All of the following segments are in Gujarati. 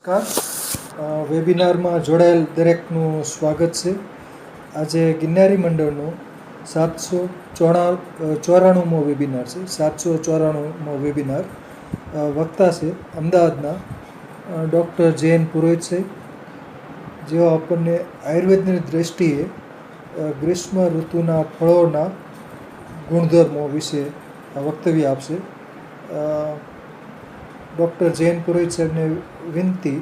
વેબિનારમાં જોડાયેલ દરેકનું સ્વાગત છે. આજે ગિરનારી મંડળનો 794મો વેબિનાર છે. 794મો વેબિનાર. વક્તા છે અમદાવાદના ડૉક્ટર જયન પુરોહિત સાહેબ, જેઓ આપણને આયુર્વેદની દૃષ્ટિએ ગ્રીષ્મ ઋતુના ફળોના ગુણધર્મો વિશે વક્તવ્ય આપશે. ડૉક્ટર જયન પુરોહિત સાહેબને વિનંતી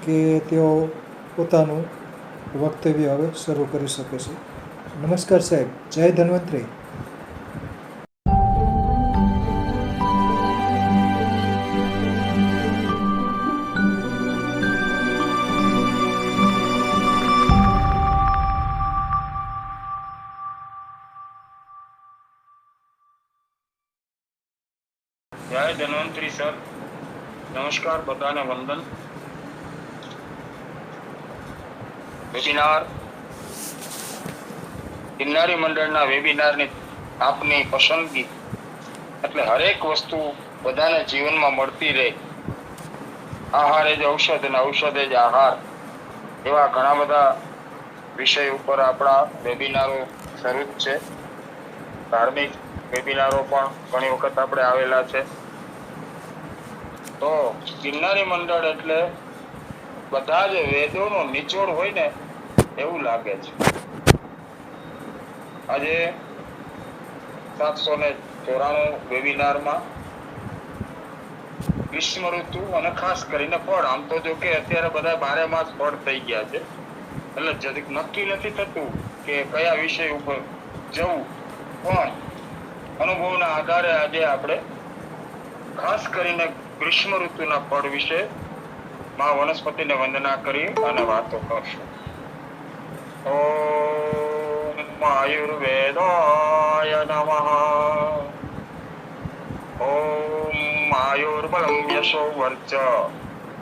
કે તેઓ પોતાનું વક્તવ્ય હવે શરૂ કરી શકે છે. નમસ્કાર સાહેબ. જય ધન્વંતરી. જય ધન્વંતરી સર. નમસ્કાર, બધાને વંદન. વેબિનાર ગિરનારી મંડળના વેબિનારની આપની પસંદગી એટલે હરેક વસ્તુ બધાને જીવનમાં મળતી રહે. આહાર એ જ ઔષધ અને ઔષધ એ જ આહાર, એવા ઘણા બધા વિષય ઉપર આપણા વેબિનારો શરૂ જ છે. ધાર્મિક વેબિનારો પણ ઘણી વખત આપણે આવેલા છે. તો ગિરનારી મંડળ એટલે બધા જ વેદોનો નિચોડ હોય ને એવું લાગે છે. આજે 794 વેબિનારમાં ગ્રીષ્મ ઋતુ અને ખાસ કરીને ફળ. આમ તો જો કે અત્યારે બધા 12 માસ ફળ થઈ ગયા છે, એટલે જરીક નક્કી નથી થતું કે કયા વિષય ઉપર જવું, પણ અનુભવના આધારે આજે આપણે ખાસ કરીને ગ્રીષ્મ ઋતુના ફળ વિશે માં વનસ્પતિને વંદના કરી અને વાતો કરશું. ઓમ આયુર્વેદાય નમઃ. ઓમ આયુર્બલમ યશો વર્ચ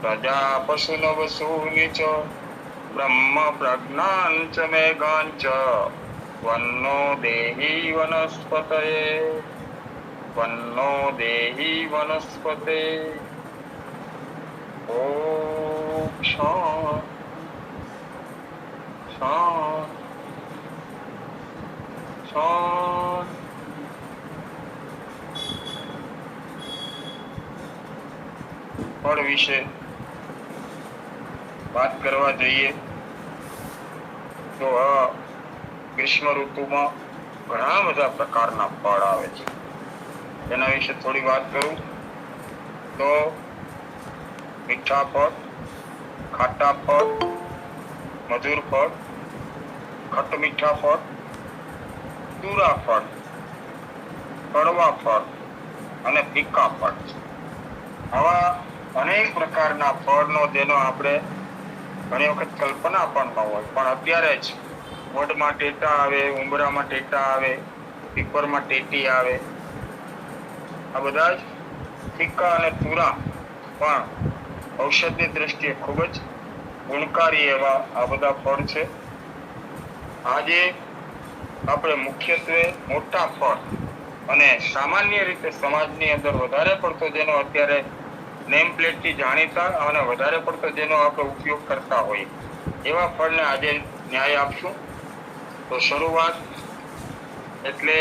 પ્રજા પશુનવ સૂનિચ બ્રહ્મ પ્રજ્ઞાન ચ મેઘાંચ વન્નો દેહી વનસ્પતયે. વન્નો દેહી વનસ્પતે. ઓમ શાંતિ શાંતિ શાંતિ. ફળ વિશે વાત કરવા જઈએ તો ગ્રીષ્મ ઋતુમાં ઘણા બધા પ્રકારના ફળ આવે છે. એના વિશે થોડી વાત કરું તો મીઠા ફળ, ખાટા ફળ, મધુર ફળ, ખટ મીઠા ફળ, તુરા ફળ, કડવા ફળ અને ફીકા ફળ. આવા અનેક પ્રકારના ફળનો જેનો આપણે ઘણી વખત કલ્પના પણ ન હોય, પણ અત્યારે જ વડમાં ટેટા આવે, ઉંબરામાં ટેટા આવે, પીપરમાં ટેટી આવે. આ બધા જ ફીકા અને તુરા પણ ઔષધની દ્રષ્ટિએ ખૂબ જ ગુણકારી એવા આ બધા ફળ છે. આજે આપણે મુખ્યત્વે મોટા ફળ અને સામાન્ય રીતે સમાજની અંદર વધારે પડતો જેનો અત્યારે નેમ પ્લેટથી જાણીતા અને વધારે પડતો જેનો આપણે ઉપયોગ કરતા હોઈએ એવા ફળને આજે ન્યાય આપશું. તો શરૂઆત એટલે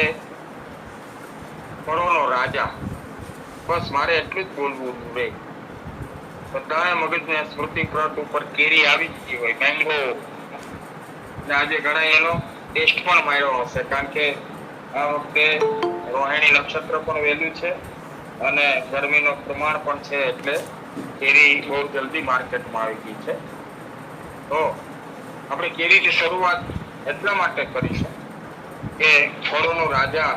ફળોનો રાજા. બસ મારે એટલું જ બોલવું રહે. બધાને મગજને સ્મૃતિ પટ ઉપર કેરી આવી જ ગઈ હોય, મેંગો. આજે ઘણા એનો ટેસ્ટ પણ માર્યો હશે, કારણ કે આ વખતે રોહિણી નક્ષત્ર પણ વહેલું છે અને ગરમીનું પ્રમાણ પણ છે, એટલે કેરી બહુ જલ્દી માર્કેટમાં આવી ગઈ છે. તો આપણે કેરીની શરૂઆત એટલા માટે કરીશું કે ફળોનો રાજા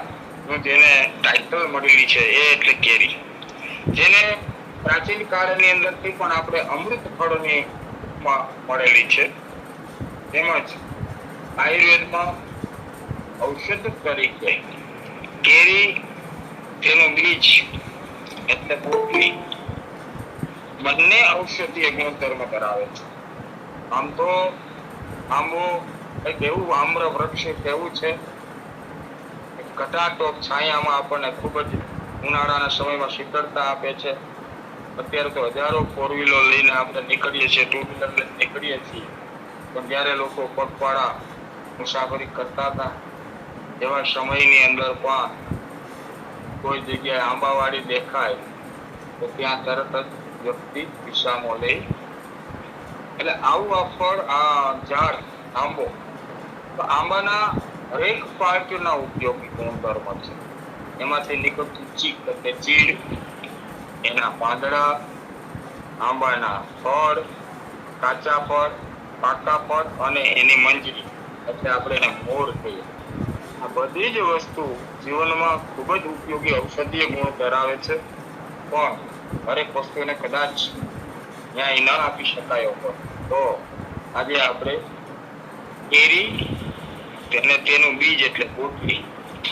નું જેને ટાઇટલ મળેલી છે એ એટલે કેરી, જેને પ્રાચીન કાળની અંદરથી પણ આપણે અમૃત ફળોની મળેલી છે. તેમજ આયુર્વેદમાં ઔષધ તરીકે કેરી, તેનું બીજ એટલે પોટલી, બંને ઔષધીય ગુણધર્મ ધરાવે છે. આમ તો આંબો એક એવું આમ્ર વૃક્ષ કેવું છે, ઘટાટોપ છાયામાં આપણને ખૂબ જ ઉનાળાના સમયમાં શીતળતા આપે છે. અત્યારે તો હજારો ફોર વ્હીલર લઈને આપણે નીકળીએ છીએ, ટુ વ્હીલર લઈને નીકળીએ છીએ, પણ જ્યારે લોકો પગપાળા મુસાફરી કરતા હતા એવા સમયની અંદર પણ કોઈ જગ્યાએ આંબાવાડી દેખાય તો ત્યાં તરત જ વ્યક્તિ વિસામો લે. એટલે આવું આ ફળ, આ ઝાડ આંબો, તો આંબાના હરેક પાર્ટના ઉપયોગી ગુણધર્મ છે. એમાંથી નીકળતું ચીક એટલે ચીડ, એના પાંદડા, આંબાના ફળ, કાચા ફળ, પાકા ફળ અને એની મંજરી એટલે આપણે એને મોર કહીએ. આ બધી જ વસ્તુ જીવનમાં ખૂબ જ ઉપયોગી ઔષધીય ગુણ ધરાવે છે, પણ હરેક વસ્તુને કદાચ ન્યાય ન આપી શકાય હોય તો આજે આપણે કેરી અને તેનું બીજ એટલે ગોટલી,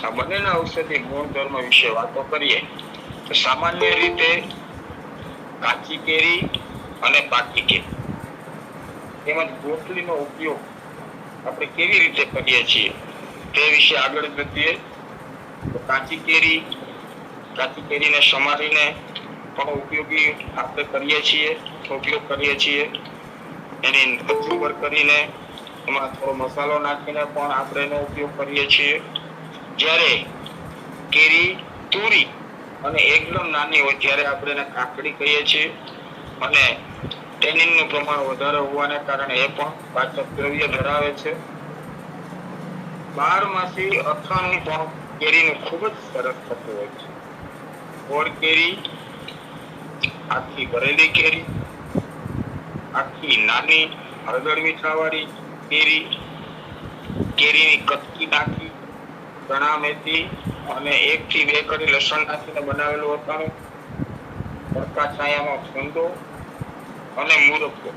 આ બંનેના ઔષધીય ગુણધર્મ વિશે વાતો કરીએ. તો સામાન્ય રીતે કાચી કેરી અને પાકી કેરી તેમજ ગોટલીનો ઉપયોગ આપણે કેવી રીતે કરીએ છીએ તે વિશે આગળ વધીએ. તો કાચી કેરીને સમારીને પણ ઉપયોગ કરીએ છીએ. એની કચુંબર કરીને એમાં થોડો મસાલો નાખીને પણ આપણે એનો ઉપયોગ કરીએ છીએ. જ્યારે કેરી તુરી અને એકદમ નાની હોય ત્યારે આપણે એને કાકડી કહીએ છીએ, અને ટેનિનનું પ્રમાણ વધારે હોવાને કારણે એ પણ પાચક દ્રવ્ય ધરાવે છે. બારમાસી અથાણું પણ કેરીનું ખૂબ જ સરસ થતું હોય છે. ગોળ કેરી, આખી ભરેલી કેરી, આખી નાની હળદર મીઠાવાળી કેરી, કેરીની કટકી નાખી, ચણા મેથી અને 1 થી 2 કળી લસણ નાખીને બનાવેલું અથાણું, તડકા છાયામાં ફૂંદો અને મુરબ્બો,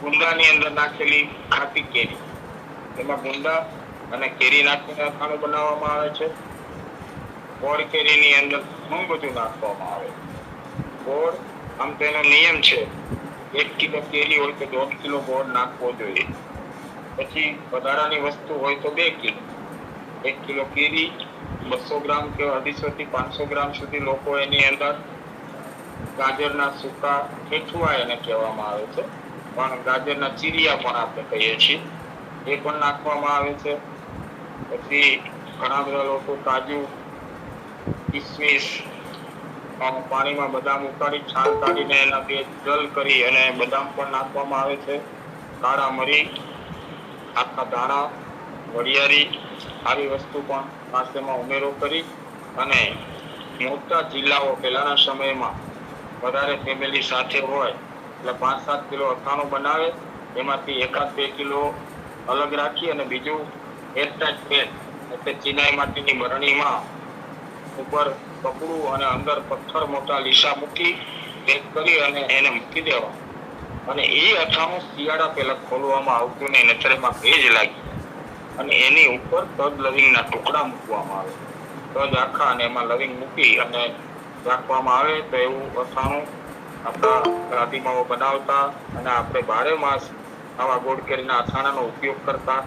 ગુંદાની અંદર નાખેલી ખાટી કેરી, એમાં ગુંદા અને કેરી નાખીને અથાણું બનાવવામાં આવે છે. ગોળ કેરીની અંદર ઘણું બધું નાખવામાં આવે છે. ગોળ, આમ તો એનો નિયમ છે 1 કિલો કેરી હોય તો 1.5 કિલો ગોળ નાખવો જોઈએ. પછી વધારાની વસ્તુ હોય તો 2 કિલો. 1 કિલો કેરી 200 ગ્રામ કે 250 થી 500 ગ્રામ સુધી લોકો એની અંદર ગાજરના સૂકા ઠેઠુઆ એને કહેવામાં આવે છે, પણ ગાજરના ચીરિયા પણ આપણે કહીએ છીએ, એ પણ નાખવામાં આવે છે. પછી ઘણા બધા લોકો કાજુ, કિસમિસ, પાણીમાં બદામ ઉકાળી છાલ કાઢીને એના બે જલ કરી અને બદામ પણ નાખવામાં આવે છે. કાળા મરી, આખા ધાણા, વરિયાળી આવી વસ્તુ પણ નાસ્તામાં ઉમેરો કરી અને મોટા જિલ્લાઓ પહેલાના સમયમાં વધારે ફેમિલી સાથે હોય એટલે 5-7 કિલો અથાણું બનાવે, એમાંથી 1-2 કિલો અલગ રાખી અને બીજું એરટાઈટ પેક એટલે ચિનાઈ માટીની બરણીમાં ઉપર કપડું અને અંદર પથ્થર મોટા લીસા મૂકી પેક કરી અને એને મૂકી દેવા. અને એ અથાણું શિયાળા પહેલા ખોલવામાં આવતું નહીં, નહીંતર એમાં ભેજ લાગી અને એની ઉપર તજ લવિંગના ટુકડા મૂકવામાં આવે. તજ આખા અને એમાં લવિંગ મૂકી અને રાખવામાં આવે તો એવું અથાણું આપણા દાદીમાઓ બનાવતા. અને આપણે 12 માસ આવા ગોળ કેરીના અથાણાનો ઉપયોગ કરતા.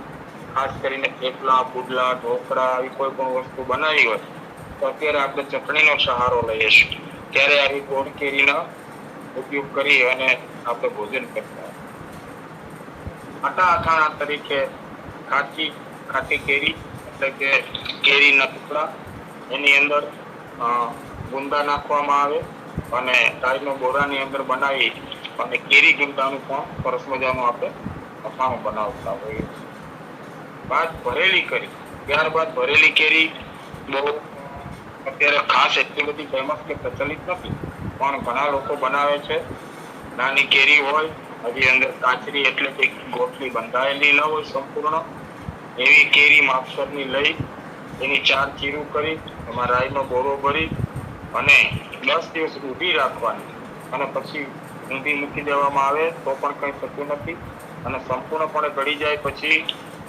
ખાસ કરીને થેપલા, પુડલા, ઢોકળા આવી કોઈ પણ વસ્તુ બનાવી હોય તો અત્યારે આપણે ચટણીનો સહારો લઈએ છીએ, ત્યારે આવી ગોળ કેરીનો ઉપયોગ કરી અને આપણે ભોજન કરતા. આટા અથાણા તરીકે ખાટી કેરી એટલે કે કેરીના ટુકડા, એની અંદર ગુંદા નાખવામાં આવે અને ડાળીનો બોરાની અંદર બનાવી અને કેરી ગુંદાનું પણ સરસ મજાનું આપણે અથાણું બનાવતા હોઈએ છીએ. ત્યારબાદ ભરેલી કેરી બહુ અત્યારે ખાસ એટલી બધી ફેમસ કે પ્રચલિત નથી, પણ ઘણા લોકો બનાવે છે. નાની કેરી હોય, હજી અંદર કાચરી એટલે કે ગોટલી બંધાયેલી ન હોય સંપૂર્ણ, એવી કેરી માપસરની લઈ એની 4 ચીરું કરી એમાં રાઈનો બોરો ભરી અને 10 દિવસ ઊભી રાખવાની અને પછી ઊંધી મૂકી દેવામાં આવે તો પણ કંઈ થતું નથી. અને સંપૂર્ણપણે ગળી જાય પછી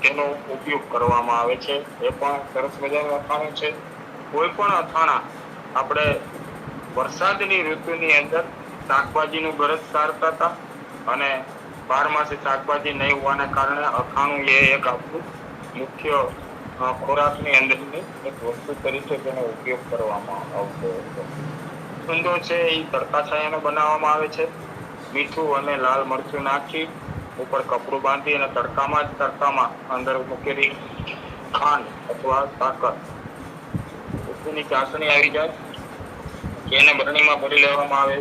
તેનો ઉપયોગ કરવામાં આવે છે. એ પણ સરસ મજાનું અથાણું છે. કોઈ પણ અથાણા આપણે વરસાદની ઋતુની અંદર શાકભાજીનું ગરજ સારતા હતા અને 12 માસે શાકભાજી નહીં હોવાના કારણે અથાણું એ એક આપણું મુખ્ય ખોરાકની અંદરની એક વસ્તુ તરીકે તેનો ઉપયોગ કરવામાં આવતો હતો. ઊંધો છે એ તડકા છાયાનો બનાવવામાં આવે છે. મીઠું અને લાલ મરચું નાખી ઉપર કપડું બાંધી અને તડકામાં અંદર મૂકેલી ખાંડ અથવા સાકર ઉప్పుની ચાસણી આવી જાય કે એને બરણીમાં ભરી લેવામાં આવે.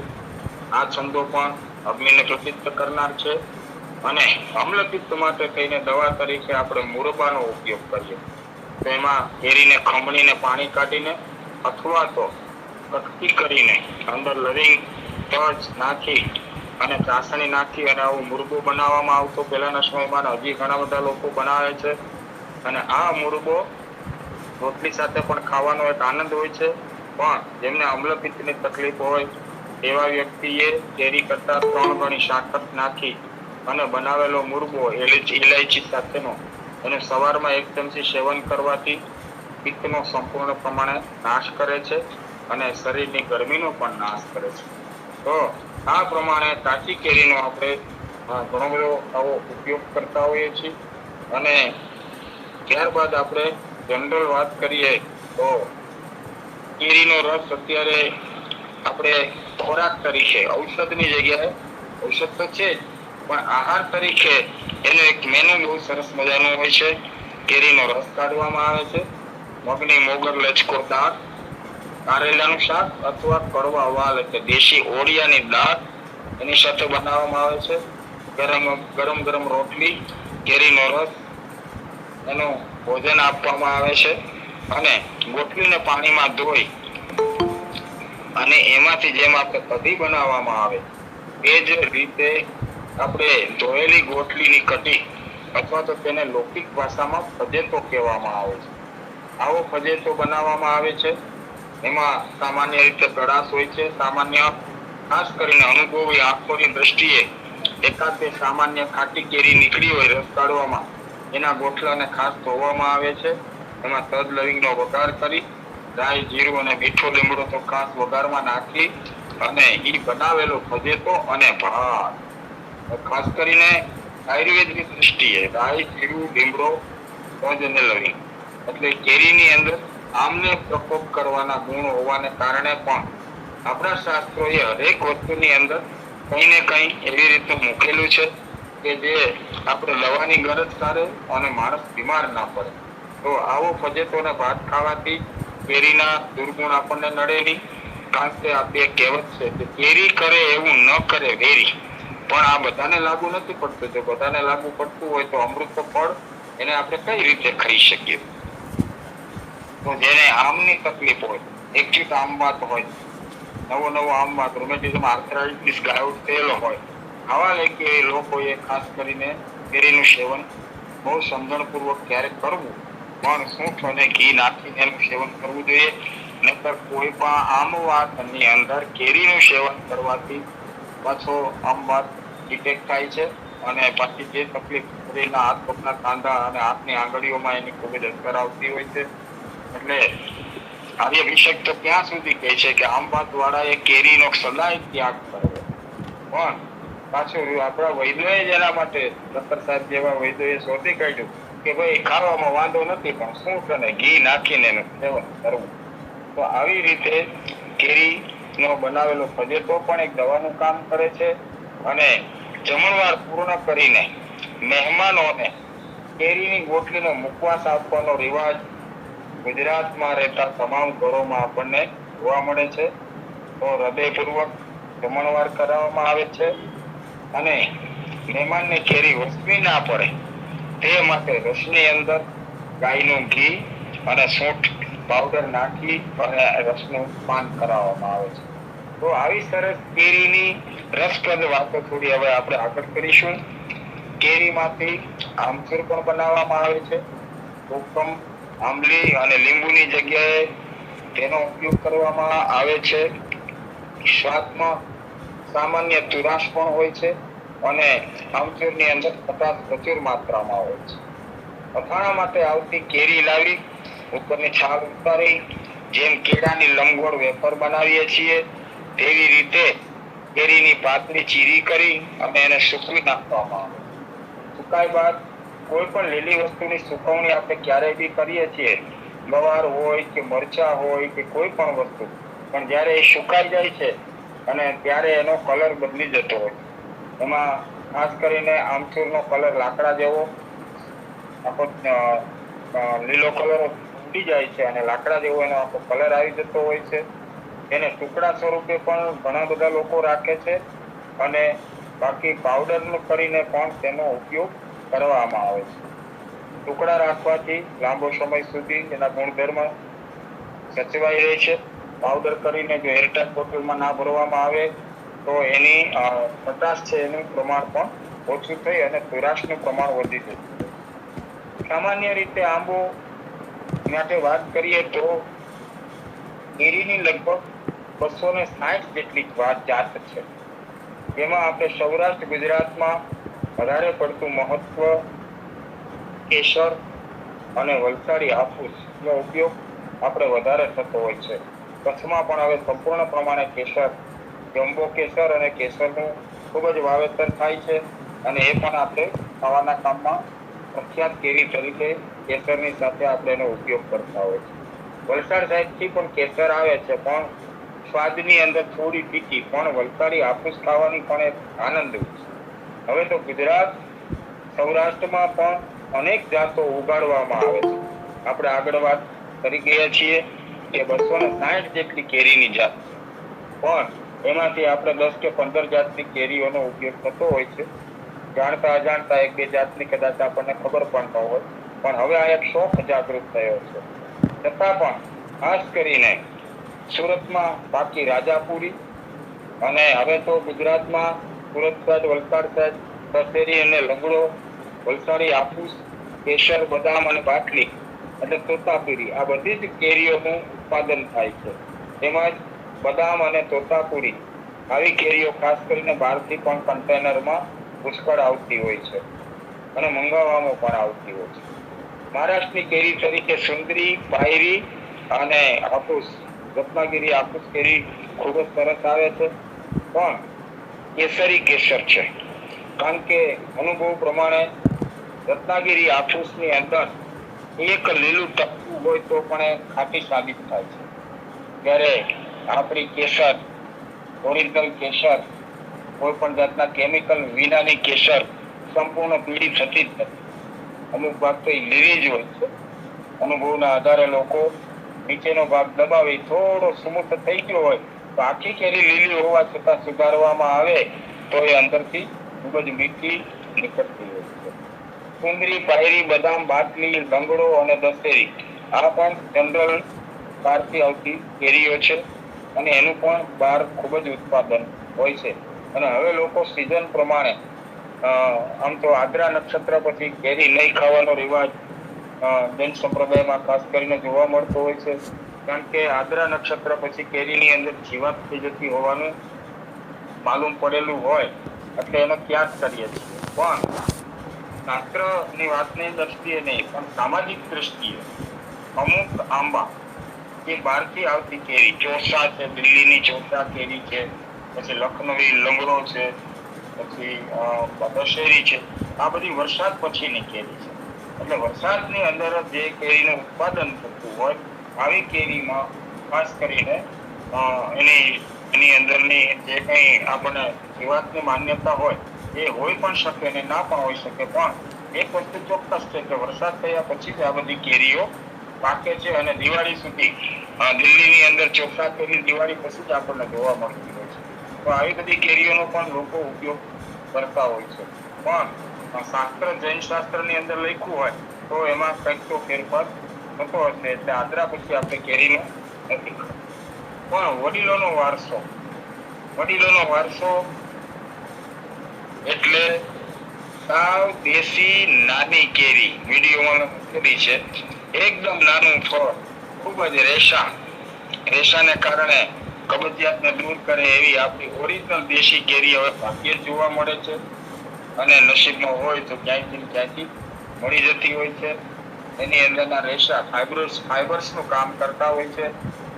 આ છંદો પણ અગ્નિને પ્રસિદ્ધ કરનાર છે. અને અમ્લપિત્ત માટે થઈને દવા તરીકે આપણે મુરબાનો ઉપયોગ કરીએ તો એમાં કેરીને ખમણીને પાણી કાઢીને અથવા તો કટકી કરીને અંદર લવિંગ તજ નાખી અને ચાસણી નાખી અને આવું મુરબો બનાવવામાં આવતો પહેલાના સમયમાં. હજી ઘણા બધા લોકો બનાવે છે. અને આ મુરબો રોટલી સાથે પણ ખાવાનો એક આનંદ હોય છે. પણ જેમને અમ્લપિત્તની તકલીફ હોય એવા વ્યક્તિએ કેરી કરતા 3 ગણી સાકર નાખી અને બનાવેલો મુરબો ઇલાયચી સાથેનો અને સવારમાં 1 ચમચી સેવન કરવાથી પિત્તનો સંપૂર્ણ પ્રમાણે નાશ કરે છે અને શરીરની ગરમીનો પણ નાશ કરે છે. તો આ પ્રમાણે કાચી કેરીનો આપણે ઘણો બધો આવો ઉપયોગ કરતા હોઈએ છીએ. અને ત્યારબાદ આપણે જનરલ વાત કરીએ તો કેરીનો રસ અત્યારે આપણે ખોરાક તરીકે ઔષધની જગ્યાએ ઔષધ તો છે જ પણ આહાર તરીકે એનો એક મેનુ બહુ સરસ મજાનો હોય છે. કેરીનો રસ કાઢવામાં આવે છે. મગની મોગર લચકો દાળ, કારેલાનું શાક અથવા કડવા વાલ એટલે દેશી ઓળિયાની દાળ એની સાથે બનાવવામાં આવે છે. ગરમ ગરમ રોટલી, કેરીનો રસ એનું ભોજન આપવામાં આવે છે. અને ગોટલીને પાણીમાં ધોઈ અને એમાંથી જેમ આપણે કઢી બનાવવામાં આવે એ જ રીતે આપણે ધોયેલી ગોટલીની કઢી અથવા તો તેને લૌકિક ભાષામાં ફજેતો કહેવામાં આવે છે. આવો ફજેતો બનાવવામાં આવે છે. એમાં સામાન્ય રીતે ગળાશ હોય છે. સામાન્ય ખાસ કરીને અનુભવી આંખોની દ્રષ્ટિએ એકાદ બે સામાન્ય ખાટી કેરી નીકળી હોય રસ કાઢવામાં એના ગોઠલાને ખાસ ધોવામાં આવે છે. એમાં તજ લવિંગનો વઘાર કરી રાઈ જીરું અને મીઠો લીમડો તો ખાસ વઘારમાં નાખી અને ઈ બનાવેલો ફજેતો અને ભાત ખાસ કરીને આયુર્વેદની દૃષ્ટિએ રાઈ જીરું લીમડો તજ અને લવિંગ એટલે કેરીની અંદર આમને પ્રકોપ કરવાના ગુણ હોવાને કારણે પણ આપણા શાસ્ત્રોએ હરેક વસ્તુની અંદર કંઈ ને કંઈ એવી રીતનું મૂકેલું છે કે જે આપણે દવાની ગરજ કરે અને માણસ બીમાર ના પડે. તો આવો ફજેતો ને ભાત ખાવાથી કેરીના દુર્ગુણ આપણને નડે નહીં. કારણ કે આ બે કહેવત છે કે કેરી કરે એવું ન કરે વેરી. પણ આ બધાને લાગુ નથી પડતું. જો બધાને લાગુ પડતું હોય તો અમૃત ફળ એને આપણે કઈ રીતે ખાઈ શકીએ? તો જેને આમની તકલીફ હોય, એક્યુટ આમવાત હોય, નવો આમવાત, રૂમેટિઝમ, આર્થરાઇટિસ, ગાયોટ થયેલો હોય, આવા લોકોએ ખાસ કરીને કેરીનું સેવન બહુ સમજણપૂર્વક ક્યારેક કરવું પણ સૂંઠ અને ઘી નાખીને એનું સેવન કરવું જોઈએ. નહીતર કોઈ પણ આમવાતની અંદર કેરીનું સેવન કરવાથી પાછો આમવાત ડિટેક્ટ થાય છે અને પાછી જે તકલીફ શરીરના હાથ પગના કાંધા અને હાથની આંગળીઓમાં એની ખૂબ જ અસર આવતી હોય છે. એટલે આર્ય વિષક તો ત્યાં સુધી કહે છે કે આમવાત વાળાએ કેરીનો સદાય ત્યાગ કરવો. પણ પાછું આપણા વૈદ્યોએ જ એના માટે ડોક્ટર સાહેબ જેવા વૈદ્યોએ શોધી કાઢ્યું કે ભાઈ ખાવામાં વાંધો નથી પણ સૂંઠ અને ઘી નાખીને એનું સેવન કરવું. તો આવી રીતે કેરીનો બનાવેલો ફજેતો પણ એક દવાનું કામ કરે છે. અને જમણવાર પૂર્ણ કરીને મહેમાનોને કેરીની ગોટલીનો મુખવાસ આપવાનો રિવાજ ગુજરાતમાં રહેતા તમામ ઘરોમાં આપણને જોવા મળે છે. તો હૃદયપૂર્વક જમણવાર કરાવવામાં આવે છે. અને મહેમાનને કેરી વસવી ના પડે તે માટે રસની અંદર ગાયનું ઘી અને સૂંઠ પાવડર નાખી અને રસનું પાન કરાવવામાં આવે છે. તો આવી સરસ કેરીની રસપ્રદ વાતો થોડી હવે આપણે આગળ કરીશું. કેરીમાંથી આમચૂર પણ બનાવવામાં આવે છે. કોકમ, આંબલી અને લીંબુની જગ્યાએ તેનો ઉપયોગ કરવામાં આવે છે. સ્વાદમાં સામાન્ય તુરાશ પણ હોય છે અને આમચૂરની અંદર ખટાશ પ્રચુર માત્રામાં હોય છે. અથાણા માટે આવતી કેરી લાવી ઉપરની છાલ ઉતારી જેમ કેળાની લંબગોળ વેફર બનાવીએ છીએ તેવી રીતે કેરીની પાતળી ચીરી કરી અને એને સૂકવી નાખવામાં આવે. સુકાય બાદ કોઈ પણ લીલી વસ્તુની સુકવણી આપણે ક્યારેય બી કરીએ છીએ, ગવાર હોય કે મરચા હોય કે કોઈ પણ વસ્તુ, પણ જ્યારે એ સુકાઈ જાય છે અને ત્યારે એનો કલર બદલી જતો હોય. એમાં ખાસ કરીને આમચૂરનો કલર લાકડા જેવો આખો લીલો કલર ઉડી જાય છે અને લાકડા જેવો એનો આખો કલર આવી જતો હોય છે. એને ટુકડા સ્વરૂપે પણ ઘણા બધા લોકો રાખે છે અને બાકી પાવડર કરીને પણ તેનો ઉપયોગ કરવામાં આવે છે. ટુકડા રાખવાથી લાંબો સમય સુધી એના ગુણધર્મ સચવાઈ રહે છે. પાવડર કરીને જો એરટાઇટ બોટલમાં ના ભરવામાં આવે તો એની ખટાશ છે એનું પ્રમાણ પણ ઓછું થઈ અને તુરાશનું પ્રમાણ વધી જતું હોય છે. સામાન્ય રીતે આંબો માટે વાત કરીએ તો કેરીની લગભગ 260 જેટલી જાત છે. જેમાં આપણે સૌરાષ્ટ્ર ગુજરાતમાં વધારે પડતું મહત્વ કેસર અને વલસાડી હાફૂસનો ઉપયોગ આપણે વધારે થતો હોય છે. કચ્છમાં પણ હવે સંપૂર્ણ પ્રમાણે કેસર, જમ્બો કેસર અને કેસરનું ખૂબ જ વાવેતર થાય છે અને એ પણ આપણે ખાવાના કામમાં પ્રખ્યાત કેરી તરીકે કેસરની સાથે આપણે એનો ઉપયોગ કરતા હોય છે. વલસાડ સાઈડથી પણ કેસર આવે છે, પણ સ્વાદની અંદર થોડી ફીકી, પણ વલસાડી હાફૂસ ખાવાની પણ એક આનંદ છે. હવે તો ગુજરાત સૌરાષ્ટ્રમાં પણ અનેક જાતો ઉગાડવામાં આવે છે. આપણે આગળ વાત કરી ગયા છીએ કે 260 જેટલી કેરીની જાત છે, પણ એમાંથી આપણે 10 કે 15 જાતની કેરીઓનો ઉપયોગ થતો હોય છે. જાણતા અજાણતા 1-2 જાતની કદાચ આપણને ખબર પણ ન હોય, પણ હવે આ એક શોખ જાગૃત થયો છે. છતાં પણ ખાસ કરીને સુરતમાં બાકી રાજાપુરી અને હવે તો ગુજરાતમાં સુરત સાઈડ, વલસાડ સાઈડ દશેરી અને લંગડો, વલસાડી હાફૂસ, કેસર, બદામ અને બાટલી એટલે તોતાપુરી, આ બધી જ કેરીઓનું ઉત્પાદન થાય છે. તેમજ બદામ અને તોતાપુરી આવી કેરીઓ ખાસ કરીને બહારથી પણ કન્ટેનરમાં પુષ્કળ આવતી હોય છે અને મંગાવવામાં પણ આવતી હોય છે. મહારાષ્ટ્રની કેરી તરીકે સુંદરી, પાયરી અને હાફૂસ, રત્નાગીરી હાફૂસ કેરી ખૂબ જ સરસ આવે છે. પણ કેસરી કેસર છે, કારણ કે અનુભવ પ્રમાણે રત્નાગીરી હાફૂસની અંદર એક લીલું ટપકું હોય તો પણ એ ખાટી સાબિત થાય છે. ત્યારે આપણી કેસર, ઓરિજિનલ કેસર, કોઈ પણ જાતના કેમિકલ વિનાની કેસર સંપૂર્ણ પીળી થતી જ નથી. અમુક ભાગ તો એ લીલી જ હોય છે. અનુભવના આધારે લોકો નીચેનો ભાગ દબાવી થોડો સ્મૂથ થઈ ગયો હોય તો આખી કેરી લીલી હોવા છતાં સુધારવામાં આવે તો એ અંદરથી ખૂબ જ મીઠી નીકળતી હોય છે. સુંદરી, પાયરી, બદામ, બાટલી, લંગડો અને દશેરી આ પણ જનરલ બહારથી આવતી કેરીઓ છે અને એનું પણ બહાર ખૂબ જ ઉત્પાદન હોય છે. અને હવે લોકો સિઝન પ્રમાણે આમ તો આદ્રા નક્ષત્ર પછી કેરી નહીં ખાવાનો રિવાજ જૈન સંપ્રદાયમાં ખાસ કરીને જોવા મળતો હોય છે, કારણ કે આદ્રા નક્ષત્ર પછી કેરીની અંદર જીવાત થઈ જતી હોવાનું માલુમ પડેલું હોય એટલે એનો ત્યાગ કરીએ છીએ. પણ શાસ્ત્રની વાતની દ્રષ્ટિએ નહીં, પણ સામાજિક દ્રષ્ટિએ અમુક આંબા જે બહારથી આવતી કેરી, ચોસા છે, દિલ્હીની ચોસા કેરી છે, પછી લખનવી લંગડો છે, પછી દશેરી છે, આ બધી વરસાદ પછીની કેરી છે. એટલે વરસાદની અંદર જે કેરીનું ઉત્પાદન થતું હોય આવી કેરીમાં ખાસ કરીને એની અંદરની જે કંઈ આપણને જીવાતની માન્યતા હોય એ હોઈ પણ શકે ને ના પણ હોઈ શકે. પણ એક વસ્તુ ચોક્કસ છે કે વરસાદ થયા પછી જ આ બધી કેરીઓ પાકે છે અને દિવાળી સુધી દિલ્હીની અંદર ચોખા કેરી દિવાળી પછી જ આપણને જોવા મળતી હોય છે. તો આવી બધી કેરીઓનો પણ લોકો ઉપયોગ કરતા હોય છે. પણ શાસ્ત્ર, જૈન શાસ્ત્રની અંદર લખ્યું હોય તો એમાં કંઈક તો ફેરફાર થતો હશે, એટલે આદ્રા પછી આપણે કેરીનો નથી ખાતો. પણ વડીલોનો વારસો એટલે સાવ દેશી નાની કેરી વિડીયોમાં મૂકેલી છે. એકદમ નાનું ફળ, ખૂબ જ રેશાને કારણે કબજિયાતને દૂર કરે એવી આપણી ઓરિજિનલ દેશી કેરી હવે ભાગ્યે જ જોવા મળે છે અને નસીબમાં હોય તો ક્યાંયથી મળી જતી હોય છે. એની અંદરના રેશા ફાઈબર્સનું કામ કરતા હોય છે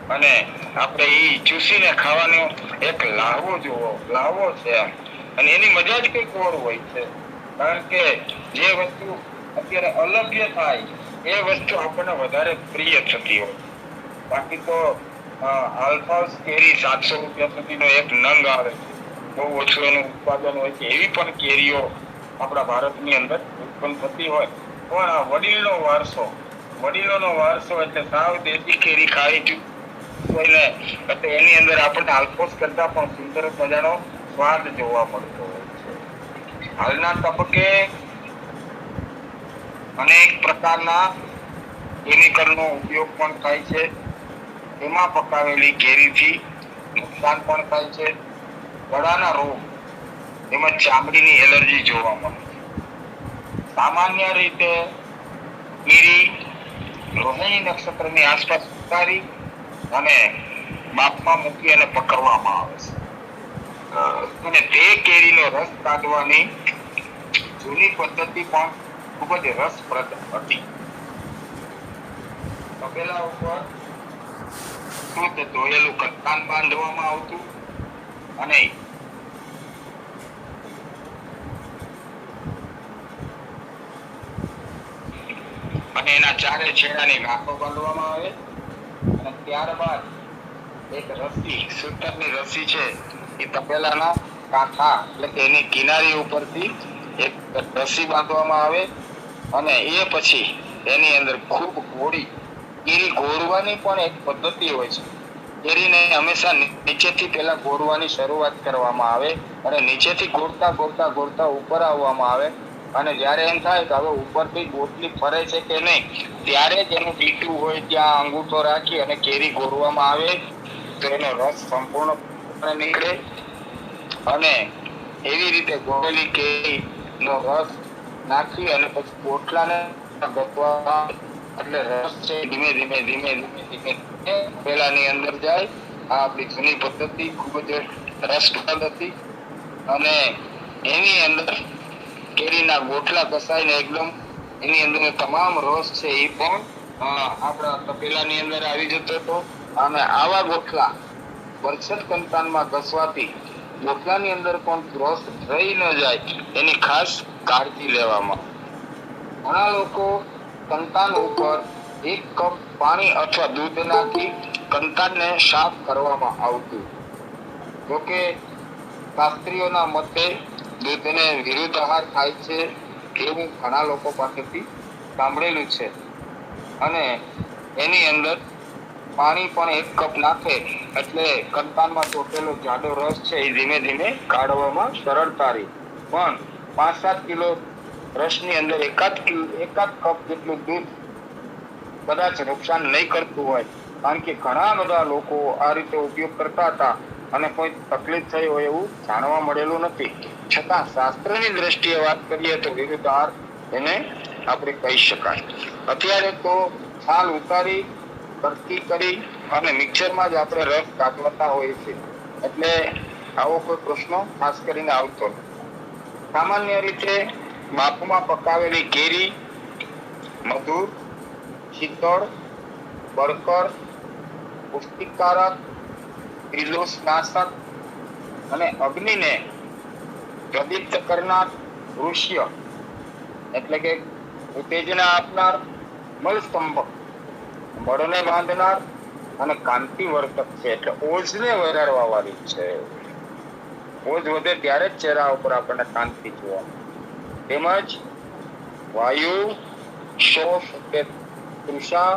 અને આપણે એ ચૂસીને ખાવાનો એક લાહવો છે એમ. અને એની મજા જ કંઈક ઓર હોય છે, કારણ કે જે વસ્તુ અત્યારે અલભ્ય થાય એ વસ્તુ આપણને વધારે પ્રિય થતી હોય. બાકી તો આલ્ફાસ કેરી 700 રૂપિયા સુધીનો એક નંગ આવે છે. બહુ ઓછું એનું ઉત્પાદન હોય છે. એવી પણ કેરીઓ આપણા ભારતની અંદર ઉત્પન્ન થતી હોય, પણ આ વડીલોનો વારસો એટલે સાવ દેશી કેરી ખાઈ કોઈને એટલે એની અંદર આપણને આલ્ફોસ કરતા પણ સુંદર મજાનો સ્વાદ જોવા મળતો હોય છે. હાલના તબક્કે અનેક પ્રકારના કેમિકલનો ઉપયોગ પણ થાય છે. એમાં પકાવેલી કેરીથી નુકસાન પણ થાય છે. ગળાના રોગ તેમજ ચામડીની એલર્જી જોવા મળે છે. સામાન્ય રીતે કેરી રોહિણી નક્ષત્રની આસપાસ ઉતારી અને બાફમાં મૂકી અને પકવવામાં આવે છે. અને તે કેરીનો રસ કાઢવાની જૂની પદ્ધતિ પણ ખૂબ જ રસપ્રદ હતી. તપેલા ઉપર શુદ્ધ ધોયેલું કટ્ટાન બાંધવામાં આવતું અને એના ચારે છેડાની ગાંઠો બાંધવામાં આવે અને ત્યારબાદ એક રસ્સી સૂતરની રસ્સી છે એ તપેલાના કાંઠા એટલે કે એની કિનારી ઉપરથી એક રસ્સી બાંધવામાં આવે અને એ પછી એની અંદર ખૂબ ગોળી કેરી ગોળવાની પણ એક પદ્ધતિ હોય છે. કેરીને હંમેશા નીચેથી પહેલા ગોળવાની શરૂઆત કરવામાં આવે અને નીચેથી ગોળતા ઉપર આવવામાં આવે અને જ્યારે એમ થાય કે હવે ઉપરથી ગોટલી ફરે છે કે નહીં, ત્યારે જ એનું બીટું હોય ત્યાં અંગૂઠો રાખી અને કેરી ગોળવામાં આવે તો એનો રસ સંપૂર્ણ નીકળે અને એવી રીતે ગોળેલી કેરીનો રસ નાખી અને પછી ગોટલાને ગોતવા એટલે રસ છે ધીમે ધીમે પેલાની અંદર જાય. આ આપણી જૂની પદ્ધતિ ખૂબ જ રસપ્રદ હતી અને એની અંદર કેરીના ગોટલા કસાઈને એકદમ એની અંદર તમામ રસ છે એ પણ આપણા તપેલાની અંદર આવી જતો હતો અને આવા ગોટલા વરસાદ કંતાનમાં ઘસવાથી ગોટલાની અંદર પણ રસ રહી ન જાય એની ખાસ કાળજી લેવામાં. ઘણા લોકો કંતાન ઉપર 1 કપ પાણી અથવા દૂધ નાખી કંતાનને સાફ કરવામાં આવતું. જોકે શાસ્ત્રીઓના મતે દૂધને વિરુદ્ધ આહાર થાય છે એવું ઘણા લોકો પાસેથી સાંભળેલું છે અને એની અંદર પાણી પણ 1 કપ નાખે એટલે કંતાનમાં ચોટેલો જાડો રસ છે એ ધીમે ધીમે કાઢવામાં સરળતા રહી. પણ 5-7 કિલો રસની અંદર એકાદ કપ જેટલું દૂધ કદાચ નુકસાન નહીં કરતું હોય, કારણ કે ઘણા બધા લોકો આ રીતે ઉપયોગ કરતા હતા અને કોઈ તકલીફ થઈ હોય એવું જાણવા મળેલું નથી. છતાં શાસ્ત્રની દ્રષ્ટિએ વાત કરીએ તો વિરુદ્ધ આહાર એને આપણે કહી શકાય. અત્યારે તો છાલ ઉતારી કટકી કરી અને મિક્સરમાં જ આપણે રસ કાઢવાતા હોઈએ છીએ એટલે આવો કોઈ પ્રશ્ન ખાસ કરીને આવતો નથી. સામાન્ય રીતે બાફમાં પકાવેલી કેરી મધુર, શીતળ, બળકર, પુષ્ટિકારક, ત્રિદોષનાશક અને અગ્નિને પ્રદીપ્ત કરનાર, ઋષ્ય એટલે કે ઉત્તેજના આપનાર, મળસ્તંભક બળને બાંધનાર અને કાંતિવર્ધક છે એટલે ઓજને વધારવા વાળી છે. ઓજ વધે ત્યારે જ ચહેરા ઉપર આપણને કાંતિ જોવા મળે. તેમજ વાયુ, શોષ કે તૃષા,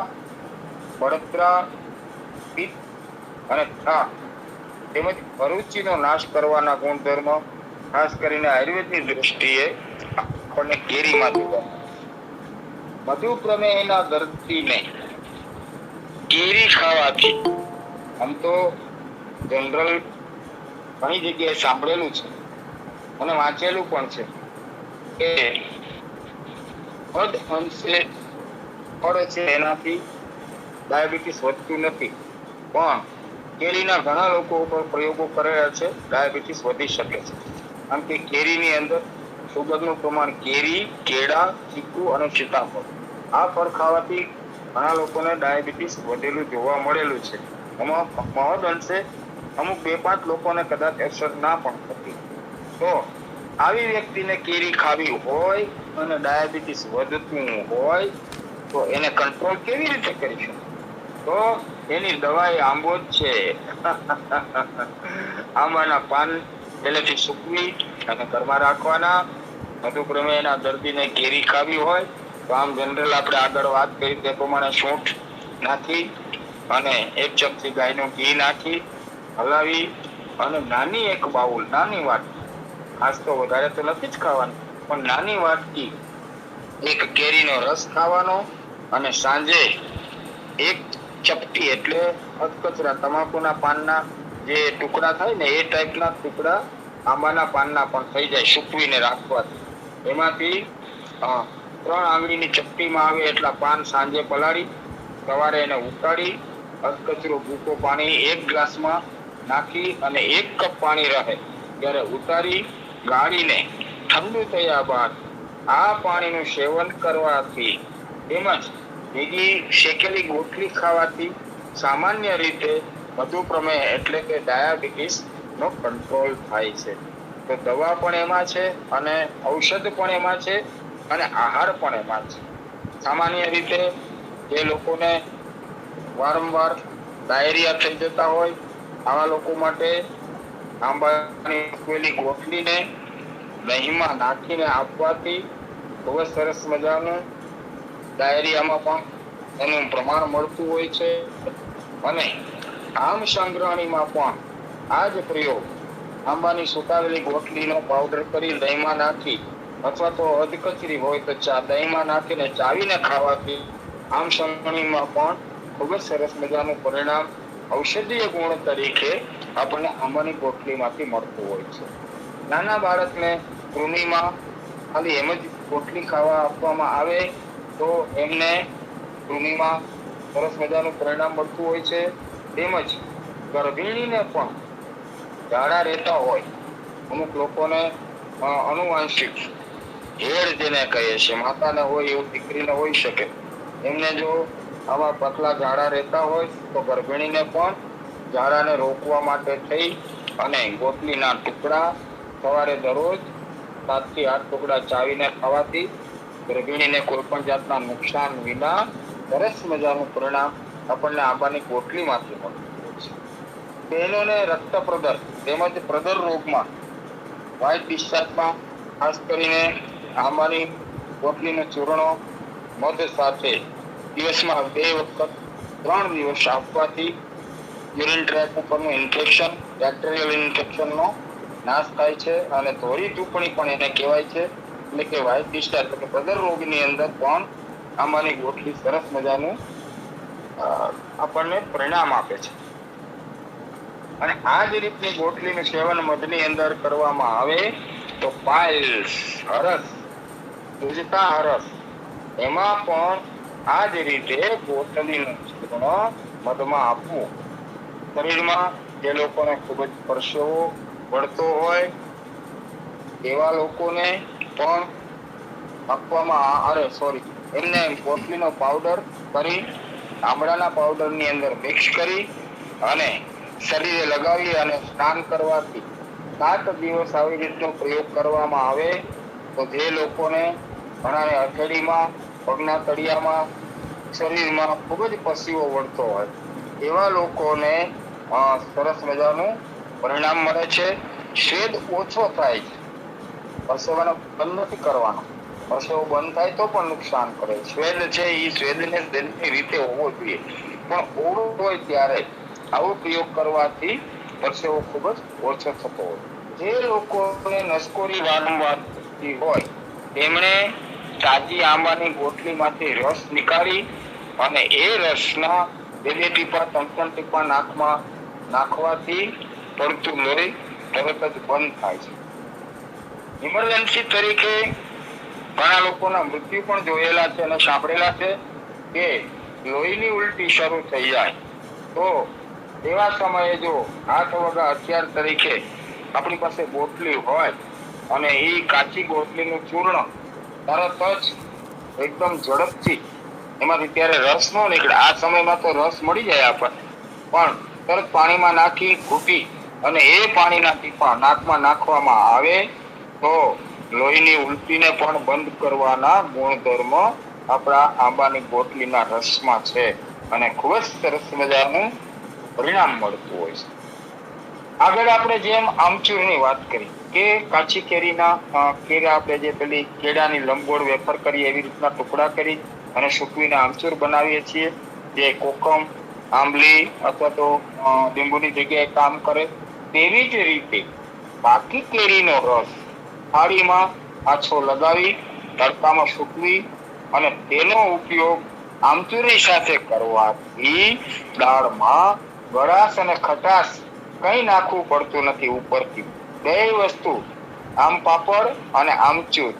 બળતરા, પિત્ત અને થાક તેમજ અરુચિનો નાશ કરવાના ગુણધર્મ ખાસ કરીને આયુર્વેદની દ્રષ્ટિએ આપણને કેરીમાં જોવા મળે. મધુપ્રમેહના દર્દીને કેરી ખાવાથી આમ તો જનરલ ઘણી જગ્યાએ સાંભળેલું છે અને વાંચેલું પણ છે કે હદ અંશે ફળ છે એનાથી ડાયાબિટીસ વધતું નથી, પણ કેરીના ઘણા લોકો ઉપર પ્રયોગો કરેલા છે ડાયાબિટીસ વધી શકે છે. કારણ કે કેરીની અંદર સુગરનું પ્રમાણ કેરી, કેળા, ચીકુ અને સીતાફળ આ ફળ ખાવાથી ઘણા લોકોને ડાયાબિટીસ વધેલું જોવા મળેલું છે. આમાં મહદ અંશે અમુક 2-5 લોકોને કદાચ અસર ના પણ થતી. તો આવી વ્યક્તિને કેરી ખાવી હોય અને ડાયાબિટીસ વધતું હોય તો એને કંટ્રોલ કેવી રીતે કરી શકે? તો એની દવા એ આંબો જ છે. આંબાના પાન પહેલેથી સૂકવી અને ઘરમાં રાખવાના. મધુપ્રમેહના દર્દીને કેરી ખાવી હોય તો આમ જનરલ આપણે આગળ વાત કરી તે પ્રમાણે સૂંઠ નાખી અને 1 ચમચી ગાયનું ઘી નાખી હલાવી અને નાની એક બાઉલ, નાની વાટકી, ખાસ તો વધારે તો નથી જ ખાવાનું, પણ નાની વાટકી એક કેરીનો રસ ખાવાનો અને સાંજે 1 ચપટી એટલે અધકચરા તમાકુના પાનના જે ટુકડા થાય ને એ ટાઈપના ટુકડા આંબાના પાનના પણ થઈ જાય સૂકવીને રાખવાથી. એમાંથી 3 આંગળીની ચપટીમાં આવે એટલા પાન સાંજે પલાળી સવારે એને ઉકાળી અધકચરો ભૂકો પાણી 1 ગ્લાસમાં નાખી અને 1 કપ પાણી રહે ત્યારે ઉતારી ગાળીને ઠંડુ થયા બાદ આ પાણીનું સેવન કરવાથી તેમજ ભેગી શેકેલી ગોટલી ખાવાથી સામાન્ય રીતે મધુપ્રમેહ એટલે કે ડાયાબિટીસ નો કંટ્રોલ થાય છે. તો દવા પણ એમાં છે અને ઔષધ પણ એમાં છે અને આહાર પણ એમાં છે. સામાન્ય રીતે જે લોકોને વારંવાર ડાયરિયા થઈ જતા હોય આવા લોકો માટે આંબાની સૂકવેલી ગોટલીને દહીંમાં નાખીને આપવાથી ખૂબ જ સરસ મજાનું ડાયરિયામાં પણ એનું પ્રમાણ મળતું હોય છે. અને આમ સંગ્રહણીમાં પણ આ જ પ્રયોગ આંબાની સુકાવેલી ગોટલીનો પાવડર કરી દહીંમાં નાખી અથવા તો અધકચરી હોય તો દહીંમાં નાખીને ચાવીને ખાવાથી આમ સંગ્રહણીમાં પણ ખૂબ જ સરસ મજાનું પરિણામ ઔષધીય ગુણ તરીકે આપણને આંબાની ગોટલીમાંથી મળતું હોય છે. નાના બાળકને કૃમિમાં ખાલી એમ જ ગોટલી ખાવા આપવામાં આવે તો એમને કૃમિમાં સરસ મજાનું પરિણામ મળતું હોય છે. તેમજ ગર્ભિણીને પણ ઝાડા રહેતા હોય, અમુક લોકોને અનુવાંશિક હેડ જેને કહીએ છીએ, માતાને હોય એવું દીકરીને હોઈ શકે, એમને જો આવા પતલા ઝાડા રહેતા હોય તો ગર્ભિણીને પણ ઝાડાને રોકવા માટે થઈ અને ગોટલીના ટુકડા સવારે દરરોજ 7 થી 8 ટુકડા ચાવીને ખાવાથી ગર્ભિણીને કોઈ પણ જાતના નુકસાન વિના સરસ મજાનું પરિણામ આપણને આંબાની ગોટલીમાંથી મળતું હોય છે. બહેનોને રક્તપ્રદર તેમજ પ્રદર રોગમાં વ્હાઇટ ડિસ્ચાર્જમાં ખાસ કરીને આંબાની ગોટલીનો ચૂર્ણો મધ સાથે દિવસમાં 2 વખત 3 દિવસ આપવાથી યુરિન ટ્રેક ઉપરનું ઇન્ફેક્શન, બેક્ટેરિયલ ઇન્ફેક્શનનો નાશ થાય છે અને ધોરી ઝૂંપણી પણ એને કહેવાય છે, એટલે કે વ્હાઇટ ડિસ્ચાર્જ એટલે પ્રદર રોગની અંદર પણ આંબાની ગોટલી સરસ મજાનું આપણને પરિણામ આપે છે. અને આ જ રીતની ગોટલીનું સેવન મધની અંદર કરવામાં આવે તો પાઇલ્સ, હરસ, દુજતા હરસ એમાં પણ આ જ રીતે ગોટલીનું ચૂર્ણ મધમાં આપવું. શરીરમાં જે લોકોને ખૂબ જ પરસેવો વળતો હોય એવા લોકોને પણ એમને ગોટલીનો પાવડર કરી આમળાના પાવડરની અંદર મિક્સ કરી અને શરીરે લગાવી અને સ્નાન કરવાથી 7 દિવસ આવી રીતનો પ્રયોગ કરવામાં આવે તો જે લોકોને ઘણાને હથેળીમાં, પગના તળિયામાં, શરીરમાં ખૂબ જ પરસેવો વળતો હોય એવા લોકોને સરસ મજાનું પરિણામ મળે છે. સ્વેદ ઓછો થાય છે. પરસેવાનો બંધ નથી કરવાનો. પરસેવો બંધ થાય તો પણ નુકસાન કરે. સ્વેદ છે એ સ્વેદને દૈનિક રીતે હોવો જોઈએ, પણ ઓળું હોય ત્યારે આવો પ્રયોગ કરવાથી પરસેવો ખૂબ જ ઓછો થતો હોય. જે લોકોને નસકોરી વારંવાર થતી હોય તેમણે તાજી આંબાની ગોટલીમાંથી રસ નીકાળી અને એ રસના 2 ટીપા 3 ટીપા નાકમાં નાખવાથી પડતું લોહી તરત જ બંધ થાય છે. ઇમરજન્સી તરીકે ઘણા લોકોના મૃત્યુ પણ જોયેલા છે અને સાંભળેલા છે કે લોહીની ઉલટી શરૂ થઈ જાય તો એવા સમયે જો હાથ વગા હથિયાર તરીકે આપણી પાસે ગોટલી હોય અને એ કાચી ગોટલીનું ચૂર્ણ તરત જ એકદમ ઝડપથી એમાંથી ત્યારે રસ ન નીકળે. આ સમયમાં તો રસ મળી જાય આપણને, પણ તરત પાણીમાં નાખી ઘૂંટી અને એ પાણીના ટીપા નાકમાં નાખવામાં આવે તો લોહીની ઉલટીને પણ બંધ કરવાના ગુણધર્મ આપણા આંબાની ગોટલીના રસમાં છે. અને ખૂબ જ સરસ મજાનું પરિણામ મળતું હોય છે. આગળ આપણે જેમ આમચૂરની વાત કરી કે કાચી કેરીના કેળા આપણે જે પેલી કેળાની લંબગોળ વેફર કરી એવી રીતના ટુકડા કરી અને સૂકવીને આમચૂર બનાવીએ છીએ, જે કોકમ, આંબલી અથવા તો લીંબુની જગ્યાએ કામ કરે. તેવી જ રીતે પાકી કેરીનો રસ થાળીમાં આછો લગાવી તડકામાં સૂકવી અને તેનો ઉપયોગ આમચૂરની સાથે કરવાથી દાળમાં ગળાશ અને ખટાશ કઈ નાખવું પડતું નથી. ઉપરથી બે વસ્તુ આમ પાપડ અને આમચૂર,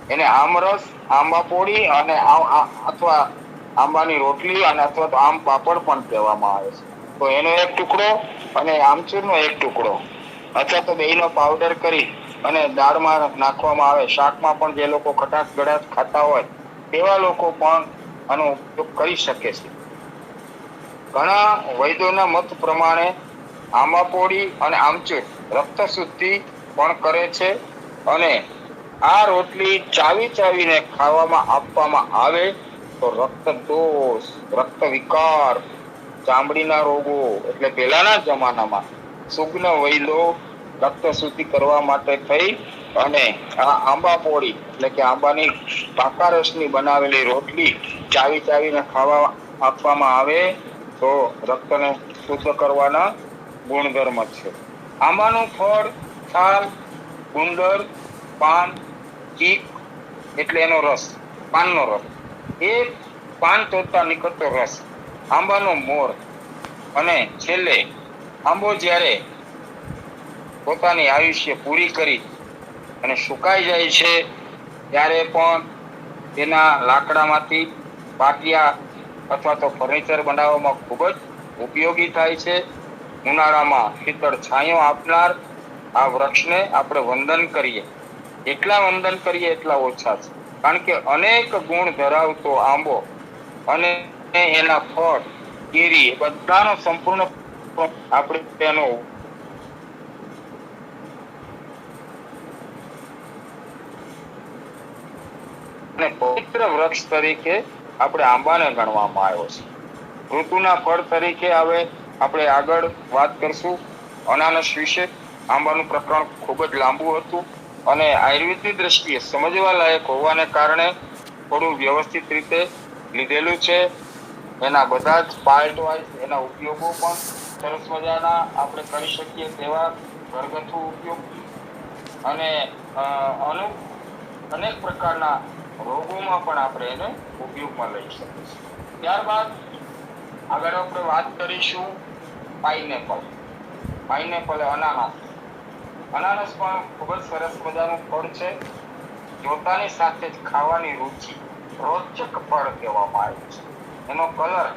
એને આમરસ, આંબા પોળી અને અથવા આંબાની રોટલી અને અથવા તો આમ પાપડ પણ કહેવામાં આવે છે. તો એનો એક ટુકડો અને આમચૂરનો એક ટુકડો અથવા તો બેયનો પાવડર કરી અને દાળમાં નાખવામાં આવે. શાકમાં પણ જે લોકો ખટાશ ગળાશ ખાતા હોય તેવા લોકો પણ આનો ઉપયોગ કરી શકે છે. ઘણા વૈદ્યોના મત પ્રમાણે આંબા પોળી અને આમચૂર રક્ત શુદ્ધિ પણ કરે છે અને આ રોટલી ચાવી ચાવીને ખાવામાં આપવામાં આવે તો રક્ત દોષ, રક્ત વિકાર, ચામડીના રોગો એટલે પહેલાના જમાનામાં સુગ્ન વૈદો રક્ત શુદ્ધિ કરવા માટે થઈ અને આ આંબા પોળી એટલે કે આંબાની પાકા રસની બનાવેલી રોટલી ચાવી ચાવીને ખાવા આપવામાં આવે તો રક્તને શુદ્ધ કરવાના ગુણધર્મ છે. આંબાનું ફળ, છાલ, ગુંદર, પાન, ચીક એટલે એનો રસ, પાનનો રસ, એ પાન તોડતા નીકળતો રસ, આંબાનો મોર અને છેલ્લે આંબો જ્યારે પોતાની આયુષ્ય પૂરી કરી અને સુકાઈ જાય છે ત્યારે પણ તેના લાકડામાંથી પાટિયા અથવા તો ફર્નિચર બનાવવામાં ખૂબ જ ઉપયોગી થાય છે. ઉનાળામાં શીતળ છાંયો આપનાર આ વૃક્ષને આપણે વંદન કરીએ, એટલા વંદન કરીએ એટલા ઓછા છે. કારણ કે અનેક ગુણ ધરાવતો આંબો અને એના ફળ, કેરી બધાનો સંપૂર્ણ આપણે તેનો અને પવિત્ર વૃક્ષ તરીકે આપણે આંબાને ગણવામાં આવ્યો છે. ઋતુના ફળ તરીકે હવે આપણે આગળ વાત કરશું અનાનસ વિશે. આંબાનું પ્રકરણ ખૂબ જ લાંબુ હતું અને આયુર્વેદની દ્રષ્ટિએ સમજવા લાયક હોવાને કારણે થોડું વ્યવસ્થિત રીતે લીધેલું છે. એના બધા જ પાર્ટ વાઇઝ એના ઉપયોગો પણ સરસ મજાના આપણે કરી શકીએ તેવા ઘરગથ્થુ ઉપયોગ અને અનેક પ્રકારના રોગોમાં પણ આપણે એને ઉપયોગમાં લઈ શકીએ છીએ. ત્યારબાદ આગળ આપણે વાત કરીશું પાઇનેપલ. પાઇનેપલ અનાનસ. અનાનસ પણ ખૂબ જ સરસ મજાનું ફળ છે. જોતાની સાથે જ ખાવાની રુચિ રોચક ફળ કહેવામાં આવે છે. એનો કલર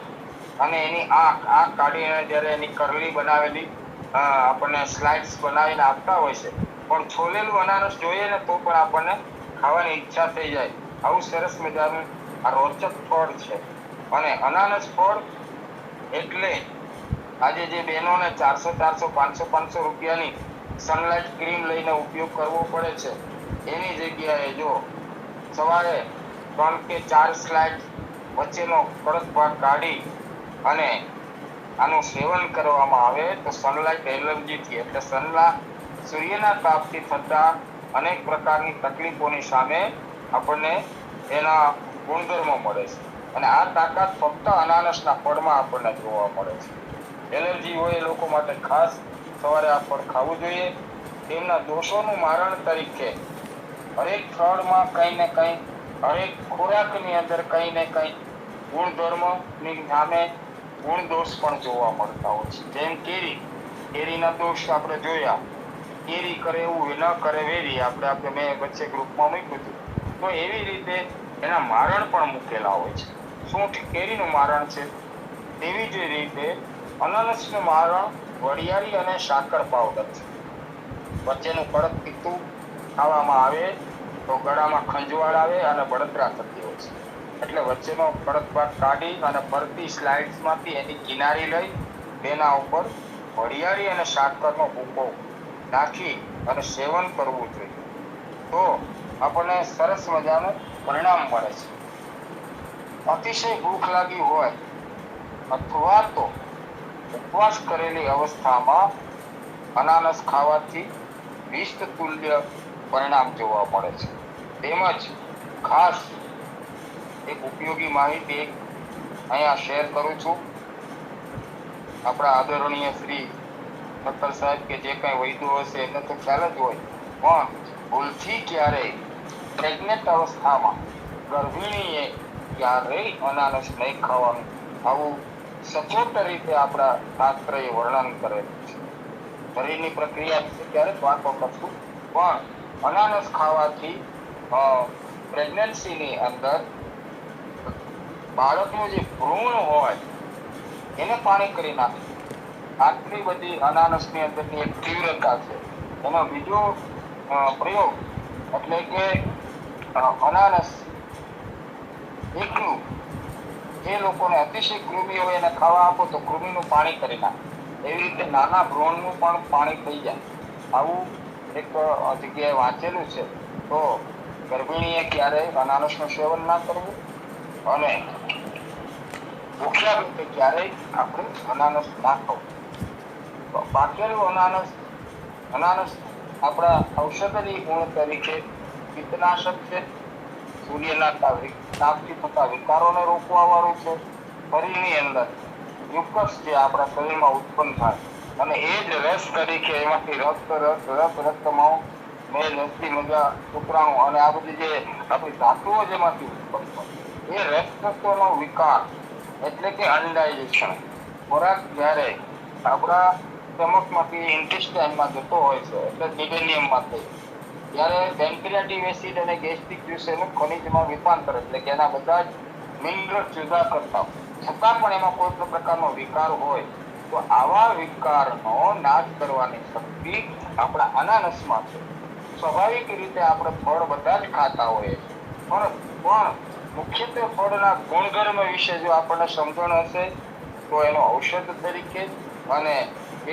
અને એની આંખ કાઢીને જ્યારે એની કરલી બનાવેલી આપણને સ્લાઇડ્સ બનાવીને આપતા હોય છે, પણ છોલેલું અનાનસ જોઈએ ને તો પણ આપણને ખાવાની ઈચ્છા થઈ જાય. આવું સરસ મજાનું આ રોચક ફળ છે. અને અનાનસ ફળ એટલે આજે જે બહેનોને 400 500 રૂપિયાની સનલાઇટ ક્રીમ લઈને ઉપયોગ કરવો પડે છે, એની જગ્યાએ જો સવારે 3 કે 4 સ્લાઇડ વચ્ચેનો કડક ભાગ કાઢી અને આનું સેવન કરવામાં આવે તો સનલાઇટ એલર્જીથી એટલે સૂર્યના તાપથી થતા અનેક પ્રકારની તકલીફોની સામે આપણને એના ગુણધર્મો મળે છે. અને આ તાકાત ફક્ત અનાનસના ફળમાં આપણને જોવા મળે છે. એલર્જી હોય એ લોકો માટે ખાસ સવારે આ ફળ ખાવું જોઈએ. તેમના દોષોનું મારણ તરીકે હરેક ફળમાં કંઈ ને કંઈ, હરેક ખોરાકની અંદર કંઈ ને કંઈ ગુણધર્મની સામે ગુણ દોષ પણ જોવા મળતા હોય છે. જેમ કેરીના દોષ આપણે જોયા, કેરી કરે એવું ન કરે વેરી, મેં વચ્ચે ગ્રુપમાં મૂક્યું હતું. તો એવી રીતે એના મારણ પણ મૂકેલા હોય છે. સૂંઠ કેરીનું મારણ છે, તેવી જ રીતે અનાનસનું મારણ વરિયાળી અને સાકર પાવડર છે. વચ્ચેનું કડક તીખું ખાવામાં આવે તો ગળામાં ખંજવાળ આવે અને બળતરા થતી હોય છે. એટલે વચ્ચેનો કડક ભાગ કાઢી અને ફરતી સ્લાઇડ્સમાંથી એની કિનારી લઈ તેના ઉપર વરિયાળી અને સાકરનો ભૂકો નાખી અને સેવન કરવું જોઈએ. તો આપણને સરસ મજાનું પરિણામ મળે છે. અતિશય ભૂખ લાગી હોય અથવા તો ઉપવાસ કરેલી અવસ્થામાં અનાનસ ખાવાથી વિષ તુલ્ય પરિણામ જોવા મળે છે. તેમજ ખાસ એક ઉપયોગી માહિતી અહીંયા શેર કરું છું. આપણા આદરણીય શ્રી ડોક્ટર સાહેબ કે જે કઈ વૈદ્યો હશે એને તો ખ્યાલ જ હોય, પણ ભૂલથી ક્યારેય પ્રેગ્નેન્ટ અવસ્થામાં ગર્ભિણીએ ક્યારેય અનાનસ નહીં ખાવાનું, આવું સચોટ રીતે આપણા શાસ્ત્રએ વર્ણન કરેલું છે. શરીરની પ્રક્રિયા વિશે ક્યારેક વાતો કરશું, પણ અનાનસ ખાવાથી પ્રેગ્નન્સીની અંદર બાળકનું જે ભ્રૂણ હોય એને પાણી કરી નાખે. આટલી બધી અનાનસની અંદરની એક તીવ્રતા છે. એનો બીજો પ્રયોગ એટલે કે અનાનસ એકલું જે લોકોને અતિશય કૃમિ હોય એને ખાવા આપો તો કૃમિનું પાણી કરી નાખે. એવી રીતે નાના ભ્રૂણનું પણ પાણી થઈ જાય. આવું એક જગ્યાએ વાંચેલું છે. તો ગર્ભિણીએ ક્યારેય અનાનસનું સેવન ના કરવું અને ભૂખ્યા રીતે ક્યારેય આપણે અનાનસ ના ખાવું. પાકેલું અનાનસ આપણા ઔષધીય ગુણ તરીકે પિત્તનાશક છે, સૂર્યના તાપથી થતા વિકારોને રોકવા વાળું છે, શરીરની અંદર યુકસ જે આપણા શરીરમાં ઉત્પન્ન થાય અને એ જ રસ તરીકે એમાંથી રક્તમાં મેલ, અસ્થિ, મજા, શુક્રાણુ અને આ બધી જે આપણી ધાતુઓ જેમાંથી ઉત્પન્ન થાય એ રક્તત્વનો વિકાર એટલે કે અનડાઇજેશન. ખોરાક જ્યારે આપણા સ્ટમકમાંથી ઇન્ટેસ્ટાઇનમાં જતો હોય છે એટલે ડિડેનિયમમાંથી, ત્યારે પેન્ક્રિયાટિક એસિડ અને ગેસ્ટ્રિક જ્યુસનું ખનિજમાં રૂપાંતર એટલે કે એના બધા જ મિનરલ્સ જુદા કરતા છતાં પણ એમાં કોઈ પણ પ્રકારનો વિકાર હોય તો આવા વિકારનો નાશ કરવાની શક્તિ આપણા અનાનસમાં છે. સ્વાભાવિક રીતે આપણે ફળ બધા જ ખાતા હોઈએ પણ મુખ્યત્વે ફળના ગુણધર્મ વિશે જો આપણને સમજણ હશે તો એનો ઔષધ તરીકે અને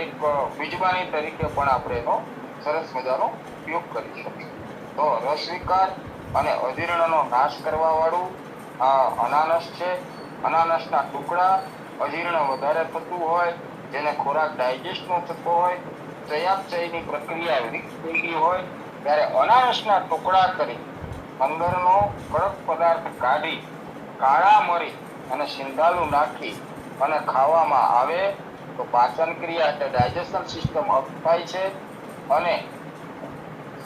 એક બીજબાની તરીકે પણ આપણે એનો સરસ મજાનો ઉપયોગ કરી શકીએ. તો રસ વિકાર અને અજીર્ણનો નાશ કરવા વાળું આ અનાનસ છે. અનાનસના ટુકડા અજીર્ણ વધારે થતું હોય, જેને ખોરાક ડાયજેસ્ટ ન થતો હોય, ચયાપચયની પ્રક્રિયા વીક થઈ ગઈ હોય, ત્યારે અનાનસના ટુકડા કરી અંદરનો કડક પદાર્થ કાઢી કાળા મરી અને સિંધાલું નાખી અને ખાવામાં આવે તો પાચન ક્રિયા એટલે ડાયજેશન સિસ્ટમ અપ થાય છે અને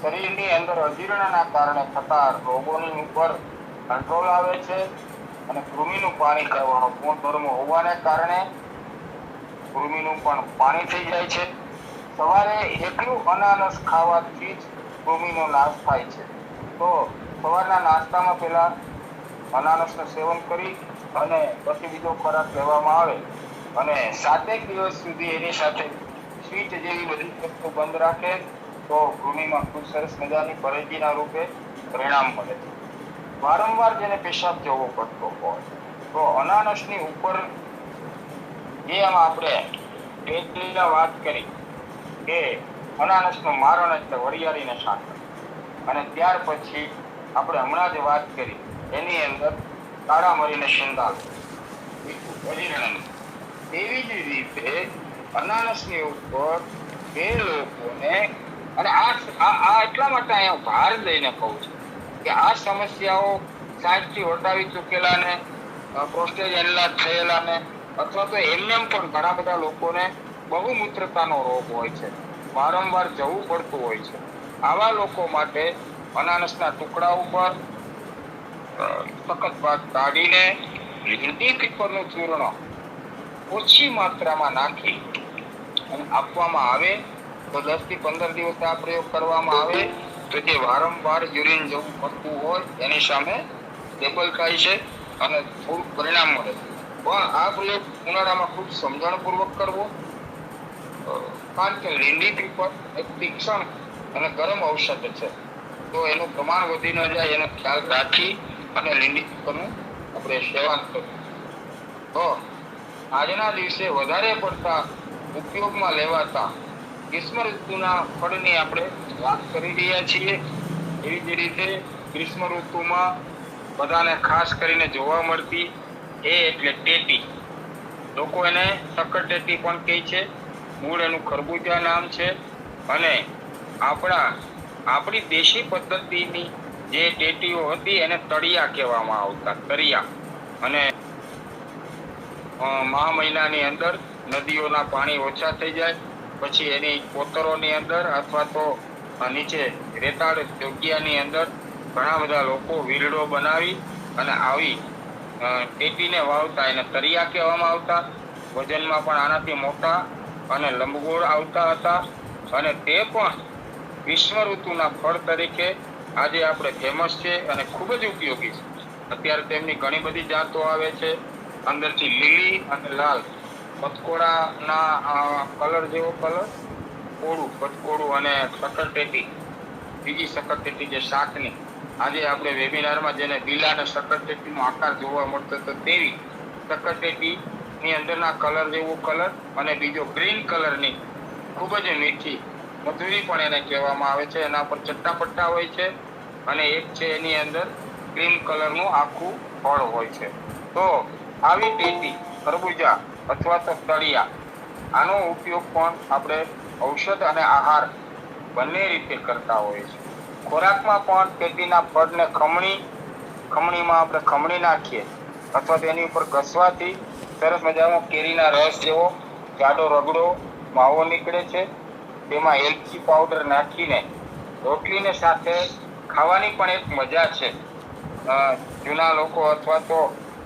શરીરની અંદર અજીર્ણના કારણે થતા રોગોની ઉપર કંટ્રોલ આવે છે અને કૃમિનું પાણી કરવાનો ગુણધર્મ હોવાને કારણે કૃમિનું પણ પાણી થઈ જાય છે. સવારે એકલું અનાનસ ખાવાથી જ કૃમિનો નાશ થાય છે. તો સવારના નાસ્તામાં પહેલા અનાનસનું સેવન કરી અને પછી બીજો ખોરાક લેવામાં આવે અને 7 દિવસ સુધી એની સાથે સ્વીટ જેવી બધી વસ્તુ બંધ રાખે તો કૃમિમાં ખૂબ સરસ મજાની પરેજીના રૂપે પરિણામ મળે છે. વારંવાર જેને પેશાબ જવો પડતો હોય તો અનાનસની ઉપર જેમ આપણે પહેલા વાત કરી કે અનાનસનું મારણ એટલે વરિયાળીને સાંકળ, અને ત્યાર પછી આપણે હમણાં જે વાત કરી એની અંદર કાળા મરીને શિંદાલ એવી જ રીતે અનાનસની ઉપર એ લોકોને, અને આ એટલા માટે અહીંયા ભાર દઈને કહું છું કે આ સમસ્યાઓ 60 થી વટાવી ચૂકેલાને, પ્રોસ્ટેટ એનલાર્જ થયેલાને અથવા તો એમને પણ ઘણા બધા લોકોને બહુમૂત્રતાનો રોગ હોય છે, વારંવાર જવું પડતું હોય છે. આવા લોકો માટે અનાનસના ટુકડા ઉપર સખત ભાગ કાઢીને લીંડી પીપરનું ચૂર્ણ ઓછી માત્રામાં નાખી અને આપવામાં આવે તો 10 થી 15 દિવસ આ પ્રયોગ કરવામાં આવે તો જે વારંવાર યુરિન જવું પડતું હોય એની સામે સ્ટેબલ થાય છે અને થોડું પરિણામ મળે છે. પણ આ પ્રયોગ ઉનાળામાં ખૂબ સમજણપૂર્વક કરવો, કારણ કે લીંડી પીપર એક તીક્ષ્ણ અને ગરમ ઔષધ છે, તો એનું પ્રમાણ વધી ન જાય એનો ખ્યાલ રાખી અને લીંડી પીપરનું આપણે સેવન કરવું. તો આજના દિવસે વધારે પડતા ઉપયોગમાં લેવાતા ગ્રીષ્મ ઋતુના ફળની આપણે વાત કરી રહ્યા છીએ. એવી જ રીતે ગ્રીષ્મ ઋતુમાં બધાને ખાસ કરીને જોવા મળતી એ એટલે ટેટી. લોકો એને સક્કરટેટી પણ કહે છે. મૂળ એનું ખરબૂજા નામ છે. અને આપણી દેશી પદ્ધતિની જે ટેટીઓ હતી એને તળિયા કહેવામાં આવતા, તળિયા. અને મહા મહિનાની અંદર નદીઓના પાણી ઓછા થઈ જાય પછી એની કોતરોની અંદર અથવા તો નીચે રેતાળ જગ્યાની અંદર ઘણા બધા લોકો વીરડો બનાવી અને આવી ટેટીને વાવતા. એને તરિયા કહેવામાં આવતા. વજનમાં પણ આનાથી મોટા અને લંબગોળ આવતા હતા. અને તે પણ ગ્રીષ્મ ઋતુના ફળ તરીકે આજે આપણે ફેમસ છે અને ખૂબ જ ઉપયોગી છે. અત્યારે તેમની ઘણી બધી જાતો આવે છે. અંદરથી લીલી અને લાલ બચકોડાના કલર જેવો કલર, કોળું બચકોડું અને સક્કરટેટી, બીજી સક્કરટેટી જે શાકની આજે આપણે વેબિનારમાં જેને લીલા અને સક્કરટેટીનો આકાર જોવા મળતો હતો તેવી સક્કરટેટીની અંદરના કલર જેવો કલર અને બીજો ગ્રીન કલરની ખૂબ જ મીઠી મધુરી પણ એને કહેવામાં આવે છે. એના પર ચટ્ટા પટ્ટા હોય છે અને એક છે એની અંદર ક્રીમ કલરનું આખું ફળ હોય છે. તો આવી ટેટી, ખરબૂજા અથવા તો તળિયા, આનો ઉપયોગ પણ આપણે ઔષધ અને આહાર બંને રીતે કરતા હોઈએ છીએ. ખોરાકમાં પણ ટેટીના ફળને ખમણીમાં આપણે ખમણી નાખીએ અથવા તેની ઉપર ઘસવાથી સરસ મજાનો કેરીના રસ જેવો જાડો રગડો માવો નીકળે છે. તેમાં એલચી પાવડર નાખીને રોટલીને સાથે ખાવાની પણ એક મજા છે. જૂના લોકો અથવા તો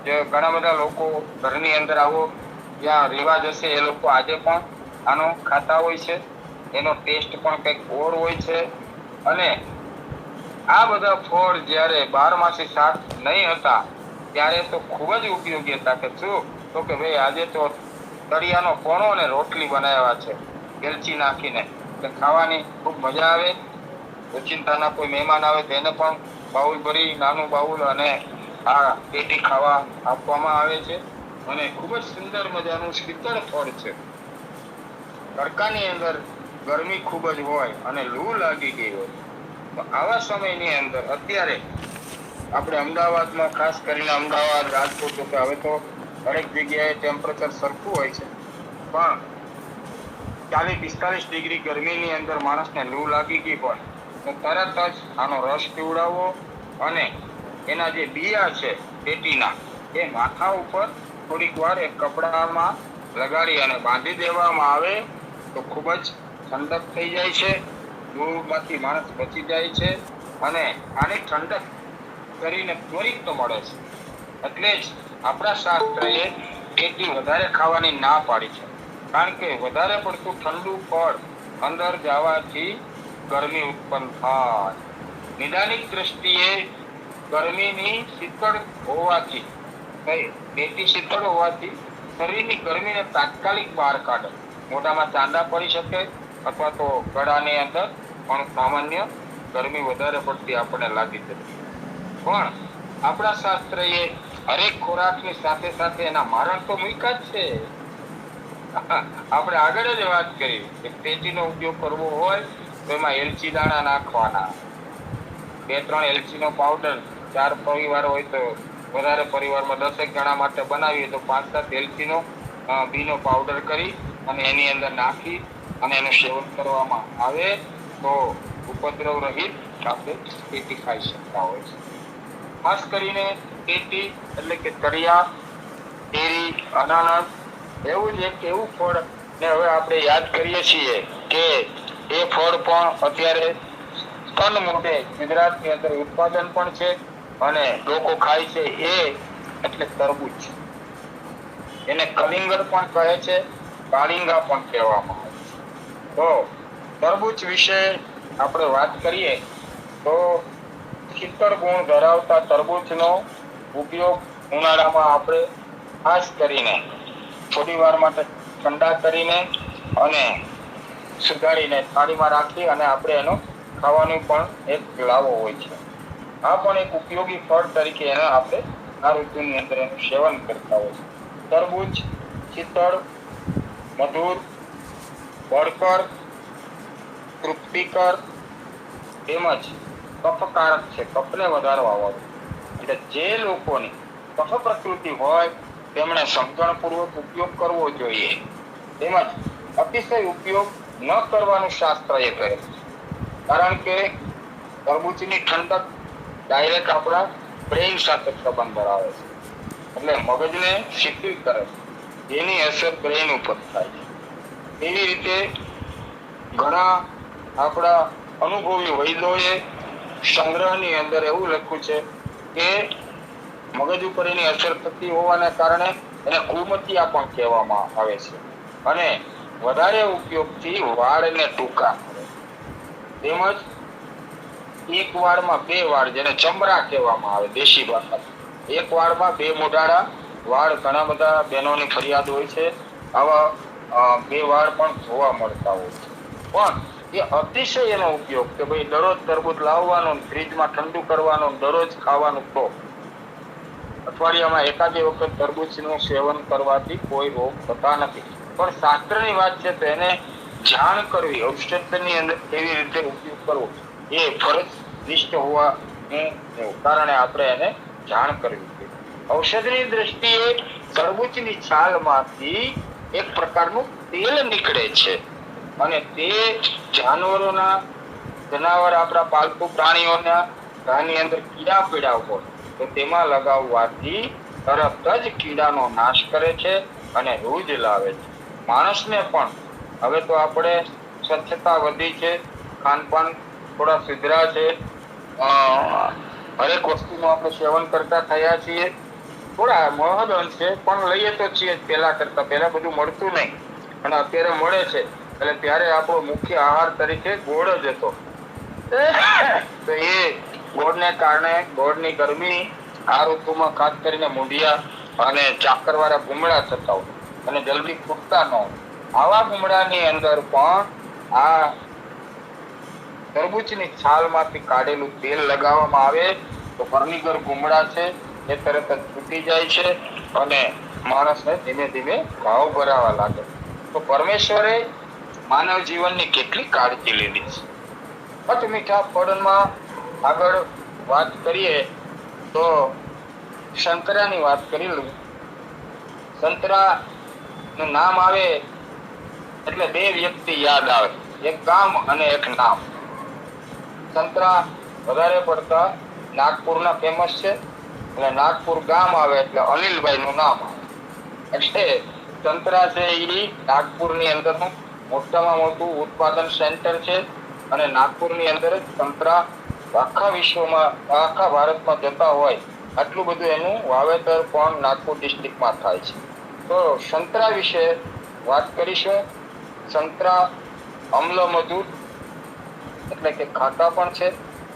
જે ઘણા બધા લોકો ઘરની અંદર આવો જ્યાં રિવાજ હશે એ લોકો આજે પણ આનો ખાતા હોય છે. એનો ટેસ્ટ પણ કંઈક ઓર હોય છે. અને આ બધા ફળ જ્યારે 12માસી શાક નહીં હતા ત્યારે તો ખૂબ જ ઉપયોગી હતા. કે શું? તો કે ભાઈ આજે તો તળિયાનો પોણો અને રોટલી બનાવ્યા છે એલચી નાખીને, એટલે ખાવાની ખૂબ મજા આવે. ઓચિંતાના કોઈ મહેમાન આવે તેને પણ બાઉલ ભરી, નાનું બાઉલ અને આ ટેટી ખાવા આપવામાં આવે છે. અને ખૂબ જ સુંદર મજાનું શીતળ ફળ છે. તડકાની અંદર ગરમી ખૂબ જ હોય અને લૂ લાગી ગઈ હોય તો આવા સમયની અંદર અત્યારે આપણે અમદાવાદમાં, ખાસ કરીને અમદાવાદ, રાજકોટ, તો હવે તો દરેક જગ્યાએ ટેમ્પરેચર સરખું હોય છે, પણ 40-45 ડિગ્રી ગરમીની અંદર માણસને લૂ લાગી ગઈ હોય તો તરત જ આનો રસ પીવડાવવો અને એના જે બિયા છે ટેટીના એ માથા ઉપર થોડીક વાર એક કપડામાં લગાડી અને બાંધી દેવામાં આવે તો ખૂબ જ ઠંડક થઈ જાય છે. લૂમાંથી માણસ બચી જાય છે અને આની ઠંડક શરીરને ત્વરિત મળે છે. એટલે જ આપણા શાસ્ત્રએ ટેટી વધારે ખાવાની ના પાડી છે. કારણ કે વધારે પડતું ઠંડુ ફળ અંદર જવાથી ગરમી ઉત્પન્ન થાય. નિદાનિક દ્રષ્ટિએ ગરમીની શીતળ હોવાથી, ટેટી શીતળ હોવાથી શરીરની ગરમીને તાત્કાલિક બહાર કાઢે. મોઢામાં ચાંદા પડી શકે અથવા તો ગળાની અંદર પણ સામાન્ય ગરમી વધારે પડતી આપણને લાગી શકે. પણ આપણા શાસ્ત્રએ હરેક ખોરાકની સાથે સાથે એના મારણ તો મૂક્યા જ છે. આપણે આગળ જ વાત કરી કે ટેટીનો ઉપયોગ કરવો હોય તો એમાં એલચી દાણા નાખવાના, 2-3 એલચીનો પાવડર, 4 પરિવાર હોય તો વધારે પરિવારમાં 10 જણા માટે બનાવીએ તો 5-7 એલચીનો બીનો પાવડર કરી અને એની અંદર નાખી અને એનું સેવન કરવામાં આવે તો ઉપદ્રવ રહિત આપણે ટેટી ખાઈ શકતા હોય છે. ખાસ કરીને ટેટી એટલે કે તળિયા, કેરી, અનાનસ એવું જ એક એવું ફળ ને હવે આપણે યાદ કરીએ છીએ કે એ ફળ પણ અત્યારે તન મોઢે ગુજરાતની અંદર ઉત્પાદન પણ છે અને લોકો ખાય છે. એ એટલે તરબૂચ. એને કલિંગર પણ કહે છે, કાળિંગા પણ કહેવામાં આવે છે. તો તરબૂચ વિશે આપણે વાત કરીએ તો શીતળ ગુણ ધરાવતા તરબૂચનો ઉપયોગ ઉનાળામાં આપણે ખાસ કરીને થોડી વાર માટે ઠંડા કરીને અને સુધારીને થાળીમાં રાખી અને આપણે એનો ખાવાનું પણ એક લાવો હોય છે. આ પણ એક ઉપયોગી ફળ તરીકે એને આપણે આ ઋતુની અંદર એનું સેવન કરતા હોય છે. તરબૂચ શીતળ, મધુર, બળકર, તૃપ્તિકર તેમજ કફકારક છે. કફને વધારવા વાળું. એટલે જે લોકોની કફ પ્રકૃતિ હોય તેમણે સમજણપૂર્વક ઉપયોગ કરવો જોઈએ. તેમજ અતિશય ઉપયોગ ન કરવાનું શાસ્ત્ર એ કહે છે. કારણ કે તરબૂચની ઠંડક ડાયરેક્ટ આપણા બ્રેઇન સાથે સંબંધ ધરાવે છે, એટલે મગજને શિથિલ કરે છે, એની અસર બ્રેઇન ઉપર થાય છે. એવી રીતે ઘણા આપણા અનુભવી વૈદ્યોએ સંગ્રહની અંદર એવું લખ્યું છે કે મગજ ઉપર એની અસર થતી હોવાને કારણે એને કુમતિયા પણ કહેવામાં આવે છે. અને વધારે ઉપયોગથી વાળને ટૂંકા કરે. તેમજ એક વાળમાં બે વાળ, જેને ચમરા કહેવામાં આવે દેશી ભાષામાં, એક વાળમાં બે મોઢાળા વાળ, ઘણા બધા બહેનોની ફરિયાદ હોય છે. આવા બે વાળ પણ જોવા મળતા હોય છે. પણ એ અતિશય એનો ઉપયોગ કે ભાઈ દરરોજ તરબૂચ લાવવાનું, ફ્રીજમાં ઠંડુ કરવાનું, દરરોજ ખાવાનું, તો અઠવાડિયામાં એકાદી વખત તરબૂચનું સેવન કરવાથી કોઈ રોગ થતા નથી. પણ શાસ્ત્રની વાત છે તો એને જાણ કરવી, ઔષધની અંદર કેવી રીતે ઉપયોગ કરવો એ ફરજનિષ્ઠ હોવાનું કારણે આપણે એને જાણ કરવી જોઈએ. ઔષધની દ્રષ્ટિએ તરબૂચની છાલમાંથી એક પ્રકારનું તેલ નીકળે છે અને તે જનાવર આપણા પાલતુ પ્રાણીઓના ઘાની અંદર કીડા પીડા હોય તો તેમાં લગાવવાથી તરત જ કીડાનો નાશ કરે છે અને રૂજ લાવે છે. માણસને પણ હવે તો આપણે સ્વચ્છતા વધી છે, ખાનપાન થોડા સુધરા છે, હરેક વસ્તુનું આપણે સેવન કરતા થયા છીએ. થોડા મહદ અંશે પણ લઈએ તો છીએ પેલા કરતા. પેલા બધું મળતું નહીં અને અત્યારે મળે છે. એટલે ત્યારે આપણો મુખ્ય આહાર તરીકે ગોળ જ હતો. તો એ ગોળને કારણે ગોળની ગરમી આ ઋતુમાં ખાસ કરીને મૂંઢિયા અને ચાકર વાળા ભૂમડા થતા હોય અને જલ્દી ફૂટતા ન હોય. આવા ભૂમડાની અંદર પણ આ તરબૂચની છાલમાંથી કાઢેલું તેલ લગાવવામાં આવે તો ફર્નિચર ભૂમડા છે એ તરત જ તૂટી જાય છે અને માણસને ધીમે ધીમે ઘાવ ભરાવા લાગે. તો પરમેશ્વરે માનવ જીવનની કેટલી કાળજી લીધી છે. અત મીઠા ફળમાં આગળ વાત કરીએ તો સંતરાની વાત કરી લઉં. સંતરા નું નામ આવે એટલે બે વ્યક્તિ યાદ આવે, એક ગામ અને એક નામ. સંતરા વધારે પડતા નાગપુરના ફેમસ છે અને નાગપુર ગામ આવે એટલે અનિલભાઈ નું નામ આવે. એટલે સંતરા છે એ નાગપુરની અંદરનું મોટામાં મોટું ઉત્પાદન સેન્ટર છે અને નાગપુરની અંદર જ સંતરા આખા વિશ્વમાં, આખા ભારતમાં જતા હોય આટલું બધું એનું વાવેતર પણ નાગપુર ડિસ્ટ્રિક્ટમાં થાય છે. તો સંતરા વિશે વાત કરીશું. સંતરા અમ્લ મધુર એટલે કે ખાટા પણ છે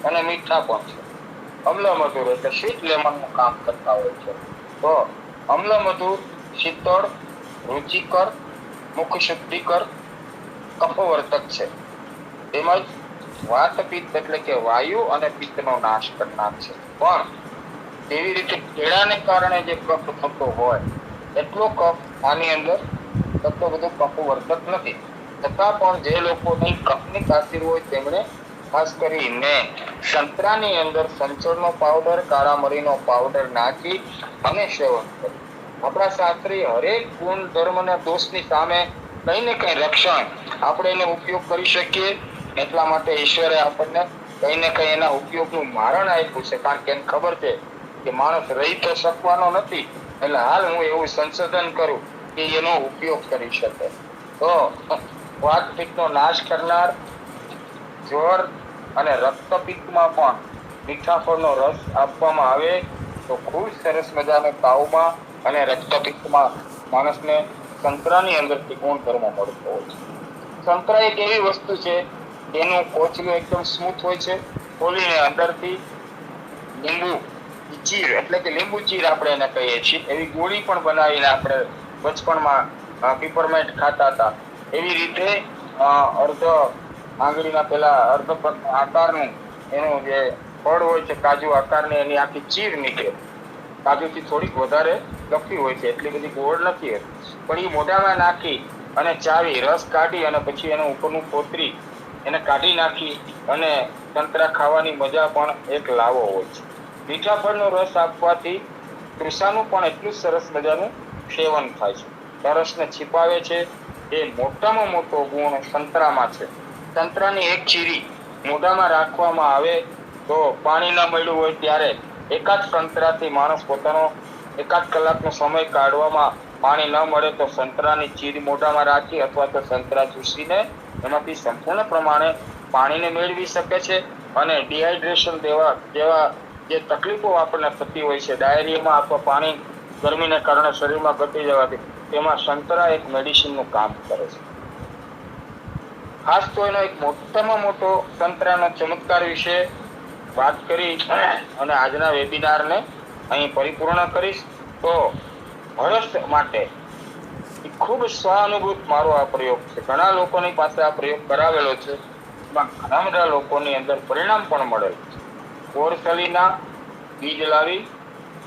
અને મીઠા પણ છે. અમ્લ મધુર એટલે સ્વીટ લેમનનું કામ કરતા હોય છે. તો અમ્લ મધુર શીતળ, રુચિકર, મુખ શુદ્ધિકર, કફવર્ધક છે. તેમજ વાત પિત્ત એટલે કે વાયુ અને પિત્તનો નાશ કરનાર છે. પણ તેવી રીતે કેળાને કારણે જે કફ થતો હોય એટલો કફ આની અંદર થતો બધો કફવર્ધક નથી. છતાં પણ જે લોકોની કફની તાસીર હોય તેમણે ખાસ કરીને સંતરાની અંદર સંચળનો પાવડર, કાળા મરીનો પાવડર નાખી અને સેવન કરવું. આપણા શાસ્ત્રી હરેક ગુણ ધર્મ અને દોષની સામે કઈ ને કઈ રક્ષણ આપણે એનો ઉપયોગ કરી શકીએ. એટલા માટે ઈશ્વરે આપણને કઈ ને કઈ એના ઉપયોગનું મારણ આપ્યું છે. કારણ કે એને ખબર છે કે માણસ રહી તો શકવાનો નથી, એટલે હાલ હું એવું સંશોધન કરું કે એનો ઉપયોગ કરી શકે. તો વાત પિત્તનો નાશ કરનાર, જ્વર અને રક્તપિત્તમાં પણ મીઠા ફળનો રસ આપવામાં આવે તો ખૂબ સરસ મજાનો તાવમાં અને રક્તપિત્તમાં માણસને સંતરાની અંદરથી ગુણધર્મ મળતો હોય છે. સંતરા એક એવી વસ્તુ છે એનું કોચલું એકદમ સ્મૂથ હોય છે. ખોલીને અંદરથી લીંબુ ચીર એટલે કે લીંબુ ચીર આપણે એને કહીએ છીએ, એવી ગોળી પણ બનાવીને આપણે બચપણમાં પીપરમેન્ટ ખાતા હતા. એવી રીતે અર્ધ આંગળીના પેલા અર્ધ આકારનું એનું જે ફળ હોય છે, કાજુ આકારની, એની આખી ચીર નીકળે. કાજુથી થોડીક વધારે લપટી હોય છે, એટલી બધી ગોળ નથી પણ એ મોઢામાં નાખી અને ચાવી રસ કાઢી અને પછી એનું ઉપરનું કોતરી એને કાઢી નાખી અને સંતરા ખાવાની મજા પણ એક લાવો હોય છે. મીઠા ફળનો રસ આપવાથી તૃષાનું પણ એટલું સરસ મજાનું સેવન થાય છે. તરસને છીપાવે છે. એ મોટામાં મોટો ગુણ સંતરામાં છે. સંતરાની એક ચીરી મોઢામાં રાખવામાં આવે તો પાણી ન મળ્યું હોય ત્યારે એકાદ સંતરાથી માણસ પોતાનો એકાદ કલાકનો સમય કાઢવામાં પાણી ન મળે તો સંતરાની ચીરી મોઢામાં રાખી અથવા તો સંતરા ચૂસીને એમાંથી સંપૂર્ણ પ્રમાણે પાણીને મેળવી શકે છે. અને ડિહાઇડ્રેશન જેવા જે તકલીફો આપણને થતી હોય છે, ડાયરિયામાં અથવા પાણી ગરમીને કારણે શરીરમાં ઘટી જવાથી, તેમાં સંતરા એક મેડિસિનનું કામ કરે છે. ખાસ તો એનો એક મોટામાં મોટો સંતરાનો ચમત્કાર વિશે વાત કરી અને આજના વેબિનારને અહીં પરિપૂર્ણ કરીશ. તો હરસ માટે ખૂબ સ્વાનુભૂત મારો આ પ્રયોગ છે. ઘણા લોકોની પાસે આ પ્રયોગ કરાવેલો છે. એમાં ઘણા બધા લોકોની અંદર પરિણામ પણ મળેલું છે. કોરસલીના બીજ લાવી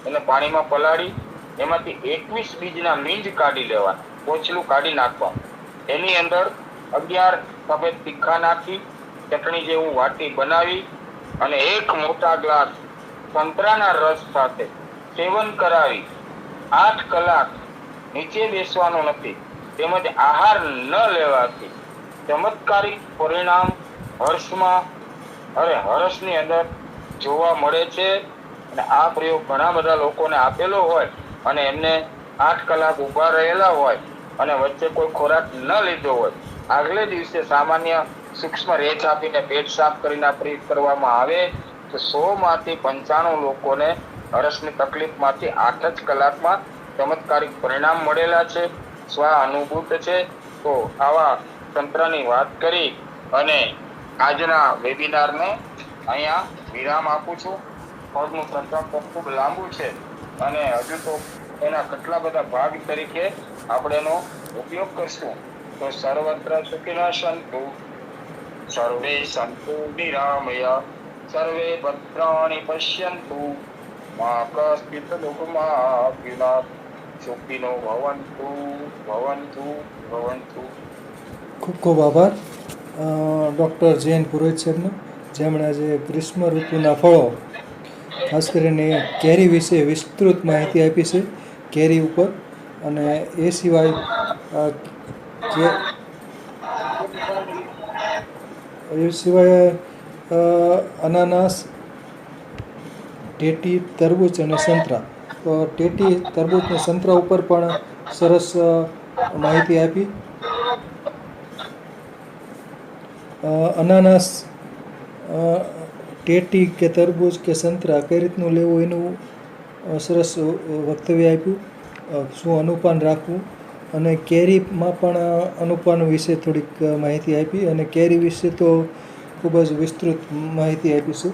એને પાણીમાં પલાળી એમાંથી 21 બીજના મીંજ કાઢી લેવાના, પોચલું કાઢી નાખવાનું. એની અંદર 11 સફેદ તીખા નાખી ચટણી જેવું વાટી બનાવી અને એક મોટા ગ્લાસ સંતરાના રસ સાથે સેવન કરાવી 8 કલાક નીચે બેસવાનું નથી, તેમજ આહાર ન લેવાથી ચમત્કારિક પરિણામ હરસની અંદર જોવા મળે છે. અને આ પ્રયોગ ઘણા બધા લોકોને આપેલો હોય અને એમને 8 કલાક ઊભા રહેલા હોય અને વચ્ચે કોઈ ખોરાક ન લીધો હોય, આગલે દિવસે સામાન્ય સૂક્ષ્મ રેત આપીને પેટ સાફ કરીને પ્રયોગ કરવામાં આવે તો 100 માંથી 95 લોકોને હરસની તકલીફમાંથી 8 જ કલાકમાં ચમત્કારિક પરિણામ મળેલા છે. સ્વ અનુભૂત છે. તો આવા તંત્રની વાત કરી અને આજના વેબિનારને અહીંયા વિરામ આપું છું. પગનું પ્રકરણ તો ખૂબ લાંબુ છે અને હજુ તો એના કેટલા બધા ભાગ તરીકે આપણે એનો ઉપયોગ કરશું. તો સર્વત્ર સુખિનઃ સંતુ, સર્વે સંતુ નિરામયા, સર્વે ભદ્રાણિ પશ્યન્તુ, મા કશ્ચિત દુઃખમાં પીડાત, સુખિનો ભવન્તુ ભવન્તુ ભવન્તુ. ખૂબ ખૂબ આભાર ડૉક્ટર જૈન પુરોહિત સાહેબનો, જેમણે આજે ગ્રીષ્મ ઋતુના ફળો, ખાસ કરીને કેરી વિશે વિસ્તૃત માહિતી આપી છે, કેરી ઉપર. અને એ સિવાય અનાનસ, ટેટી, તરબૂચ અને સંતરા. તો ટેટી, તરબૂચ અને સંતરા ઉપર પણ સરસ માહિતી આપી. અનાનસ, ટેટી કે તરબૂચ કે સંતરા કઈ રીતનું લેવું એનું સરસ વક્તવ્ય આપ્યું. શું અનુપાન રાખવું અને કેરીમાં પણ અનુપાન વિશે થોડીક માહિતી આપી અને કેરી વિશે તો ખૂબ જ વિસ્તૃત માહિતી આપી છે.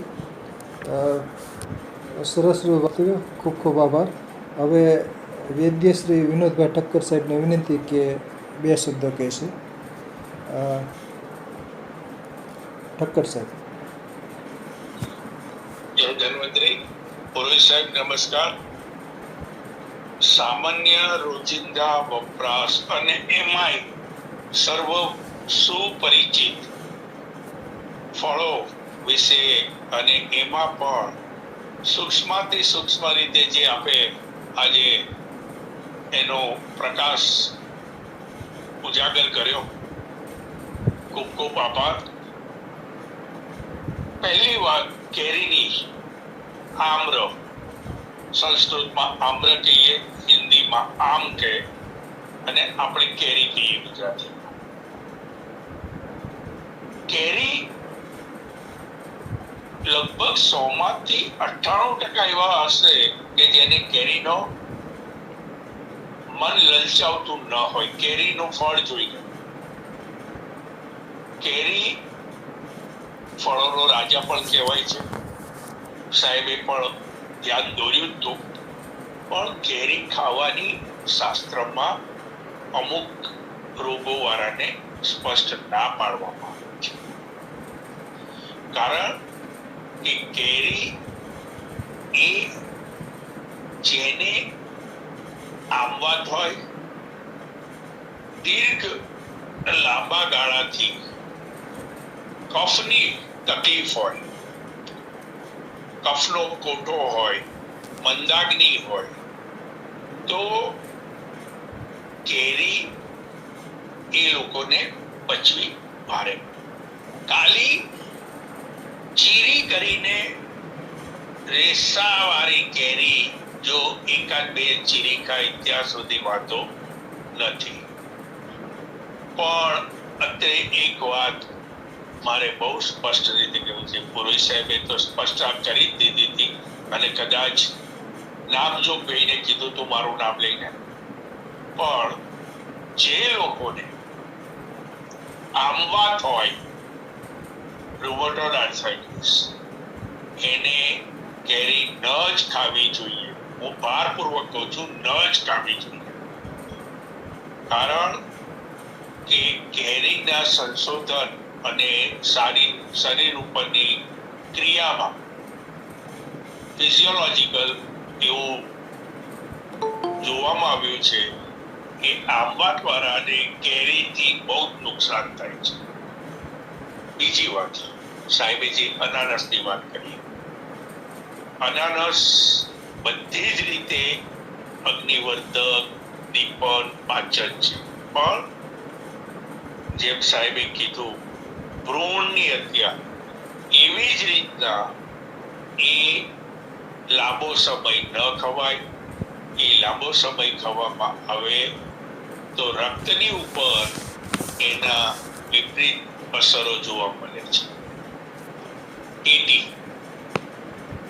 સરસ વક્તવ્ય, ખૂબ ખૂબ આભાર. હવે વૈદ્ય શ્રી વિનોદભાઈ ઠક્કર સાહેબને વિનંતી કે 2 શબ્દ કહેશે. ઠક્કર સાહેબ. જય ધન્વંતરી. પુરોહિત સાહેબ નમસ્કાર. સામાન્ય રોજિંદા વપરાશ અને એમાંય સર્વ સુપરિચિત ફળો વિશે અને એમાં પણ સૂક્ષ્માતિ સૂક્ષ્મ રીતે જે આપે આજે એનો પ્રકાશ ઉજાગર કર્યો, ખૂબ ખૂબ આભાર. પહેલી વાત કેરીની, આમ્ર, સંસ્કૃતમાં આમ્ર કહીએ, હિન્દીમાં આમ કહે અને આપણે કેરી કહીએ ગુજરાતી. કેરી લગભગ 100 માંથી 98% એવા હશે કે જેને કેરીનો મન લલચાવતું ન હોય, કેરીનું ફળ જોઈને. કેરી ફળોનો રાજા પણ કહેવાય છે. સાહેબે પણ ધ્યાન દોર્યું હતું. પણ કેરી ખાવાની શાસ્ત્રમાં અમુક રોગો વાળાને સ્પષ્ટ ના પાડવામાં આવે છે. કારણ કે કેરી એ જેને આમવાત હોય, દીર્ઘ લાંબા ગાળાથી કફની તકલીફ હોય, કફનો કોટો હોય, મંદાગ્નિ હોય, તો કેરી એ લોકોને પચવી ભારે. કાલી ચીરી કરીને રેસાવાળી કેરી જો એકાદ બે ચીરી ખાય ત્યાં સુધી વાંધો નથી. પણ અત્યારે એક વાત મારે બહુ સ્પષ્ટ રીતે કહેવું છે. પુરોહિત સાહેબે તો સ્પષ્ટ કરી જ દીધી હતી, અને કદાચ નામ જો કહીને કીધું તો મારું નામ લઈને, પણ જે લોકોને આમવાત હોય, રૂમેટોઇડ આર્થરાઇટિસ, એને કેરી ન જ ખાવી જોઈએ. હું ભારપૂર્વક કહું છું, ન જ ખાવી જોઈએ. કારણ કે કેરીના સંશોધન અને સારી શરીર ઉપરની ક્રિયામાં ફિઝિયોલોજીકલ એવું જોવામાં આવ્યું છે કે આંબા વાળાને કેરીથી બહુ નુકસાન થાય છે. બીજી વાત, સાહેબે જે અનાનસની વાત કરી, અનાનસ બધી જ રીતે અગ્નિવર્ધક, દીપન, પાચન છે. પણ જેમ સાહેબે કીધું, ભ્રૂણની હત્યા, એવી જ રીતના એ લાંબો સમય ન ખવાય. એ લાંબો સમય ખવામાં આવે તો રક્તની ઉપર એના વિપરીત અસરો જોવા મળે છે.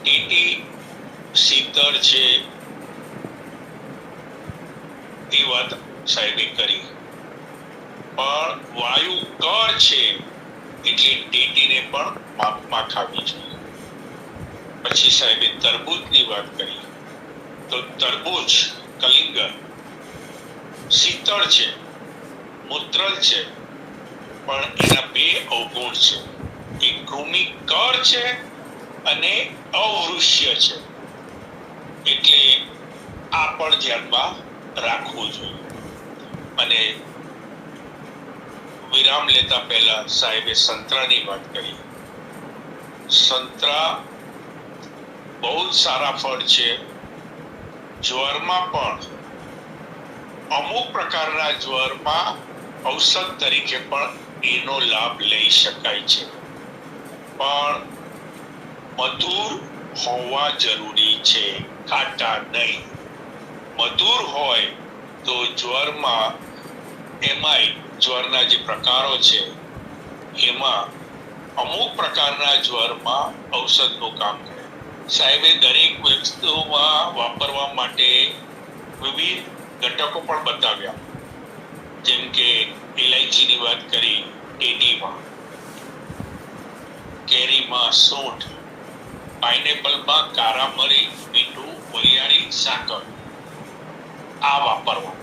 ટીટી શીતળ છે, એ વાત સાહેબે કરી, પણ વાયુ કર છે એટલે ટીટીને પણ માપમાં ખાવી જોઈએ. પછી સાહેબે તરબૂચની વાત કરી, તો તરબૂચ, કલિંગર શીતળ છે, મૂત્રલ છે, પણ એના બે અવગુણ છે. એક કૃમિકર છે અને અવૃષ્ય છે. એટલે આ પણ ધ્યાનમાં રાખવું જોઈએ. અને વિરામ લેતા પહેલા સાહેબે સંતરાની વાત કરી. સંતરા બહુ જ સારા ફળ છે. જ્વરમાં પણ, અમુક પ્રકારના જ્વરમાં ઔષધ તરીકે પણ એનો લાભ લઈ શકાય છે. પણ મધુર હોવા જરૂરી છે, ખાટા નહીં. મધુર હોય તો જ્વરમાં, એમાંય જ્વરના જે પ્રકારો છે એમાં અમુક પ્રકારના જ્વરમાં ઔષધનું કામ કરે. સાહેબે દરેક વસ્તુમાં વાપરવા માટે વિવિધ ઘટકો પણ બતાવ્યા. જેમ કે ઇલાયચીની વાત કરી, ટેટીમાં, કેરીમાં સૂંઠ, પાઇનેપલમાં કારા મરી, મીઠું, વરિયાળી, સાકર, આ વાપરવા.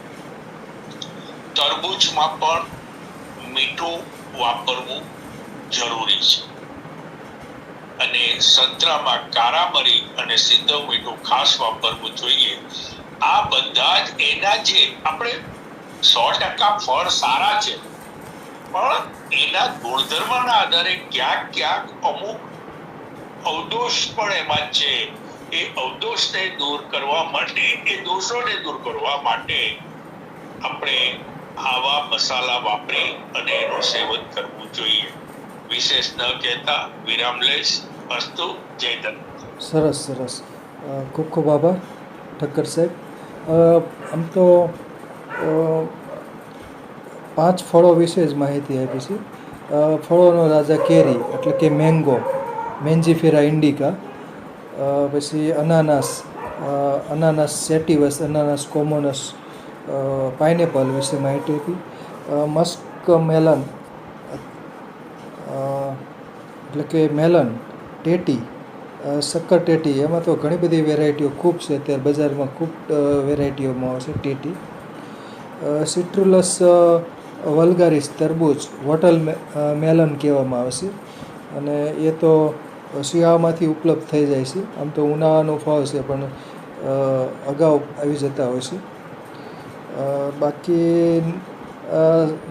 તરબૂચમાં પણ મીઠું વાપરવું જરૂરી છે. અને સંતરામાં કારા મરી અને સિંધવ મીઠું ખાસ વાપરવું જોઈએ. આ બધા જ એના, જે આપણે 100% ફળ સારા છે, પણ એના ગુણધર્મના આધારે ક્યાંક ક્યાંક અમુક અવદોષ પણ એમાં છે. એ અવદોષને દૂર કરવા માટે, એ દોષોને દૂર કરવા માટે આપણે આવા મસાલા વાપરી અને એનું સેવન કરવું જોઈએ. વિશેષ ન કહેતા વિરામ લઈશ. અસ્તુ. જય દત્ત. સરસ સરસ. ખૂબ ખૂબ આભાર ઠક્કર સાહેબ. આમ તો 5 ફળો વિશે જ માહિતી આપી છે. ફળોનો રાજા કેરી એટલે કે મેંગો, મેન્જીફેરા ઇન્ડિકા. પછી અનાનસ સેટિવસ, અનાનસ કોમોનસ, પાઇનેપલ વિશે માહિતી આપી. મસ્ક મેલન એટલે કે મેલન, ટેટી, શક્કર ટેટી, એમાં તો ઘણી બધી વેરાયટીઓ ખૂબ છે. અત્યારે બજારમાં ખૂબ વેરાયટીઓમાં આવે છે ટેટી. સિટ્રુલસ વલ્ગારિસ તરબૂચ, વોટલ મેલન કહેવામાં આવે છે, અને એ તો શિયાળામાંથી ઉપલબ્ધ થઈ જાય છે. આમ તો ઉનાળાનું ફળ છે, પણ અગાઉ આવી જતા હોય છે. બાકી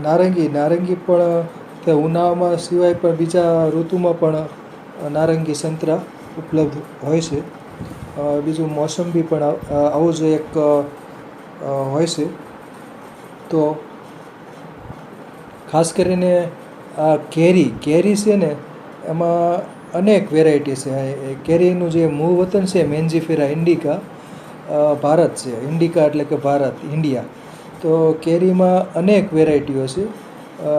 નારંગી પણ તે ઉનાળામાં સિવાય પણ બીજા ઋતુમાં પણ નારંગી, સંતરા ઉપલબ્ધ હોય છે. બીજું મોસંબી પણ આવું જ એક હોય છે. તો ખાસ કરીને આ કેરી છે ને એમાં અનેક વેરાયટી છે. એ કેરીનું જે મૂળ વતન છે મેન્જીફેરા ઇન્ડિકા ભારત છે. ઇન્ડિકા એટલે કે ભારત, ઇન્ડિયા. તો કેરીમાં અનેક વેરાયટીઓ છે.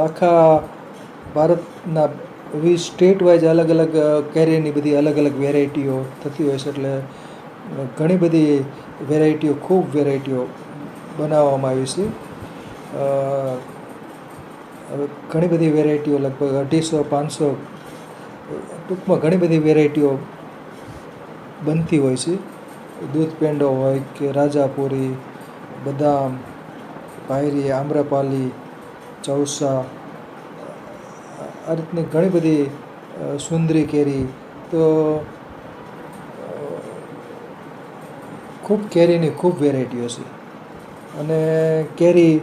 આખા ભારતના સ્ટેટ વાઇઝ અલગ અલગ કેરીની બધી અલગ અલગ વેરાયટીઓ થતી હોય છે. એટલે ઘણી બધી વેરાયટીઓ, ખૂબ વેરાયટીઓ બનાવવામાં આવી છે. ઘણી બધી વેરાયટીઓ, લગભગ 250-500, ટૂંકમાં ઘણી બધી વેરાયટીઓ બનતી હોય છે. દૂધ પેંડો હોય કે રાજાપુરી, બદામ, પાયરી, આમ્રપાલી, ચૌસા, આ રીતની ઘણી બધી, સુંદરી કેરી. તો ખૂબ કેરીની ખૂબ વેરાયટીઓ છે. અને કેરી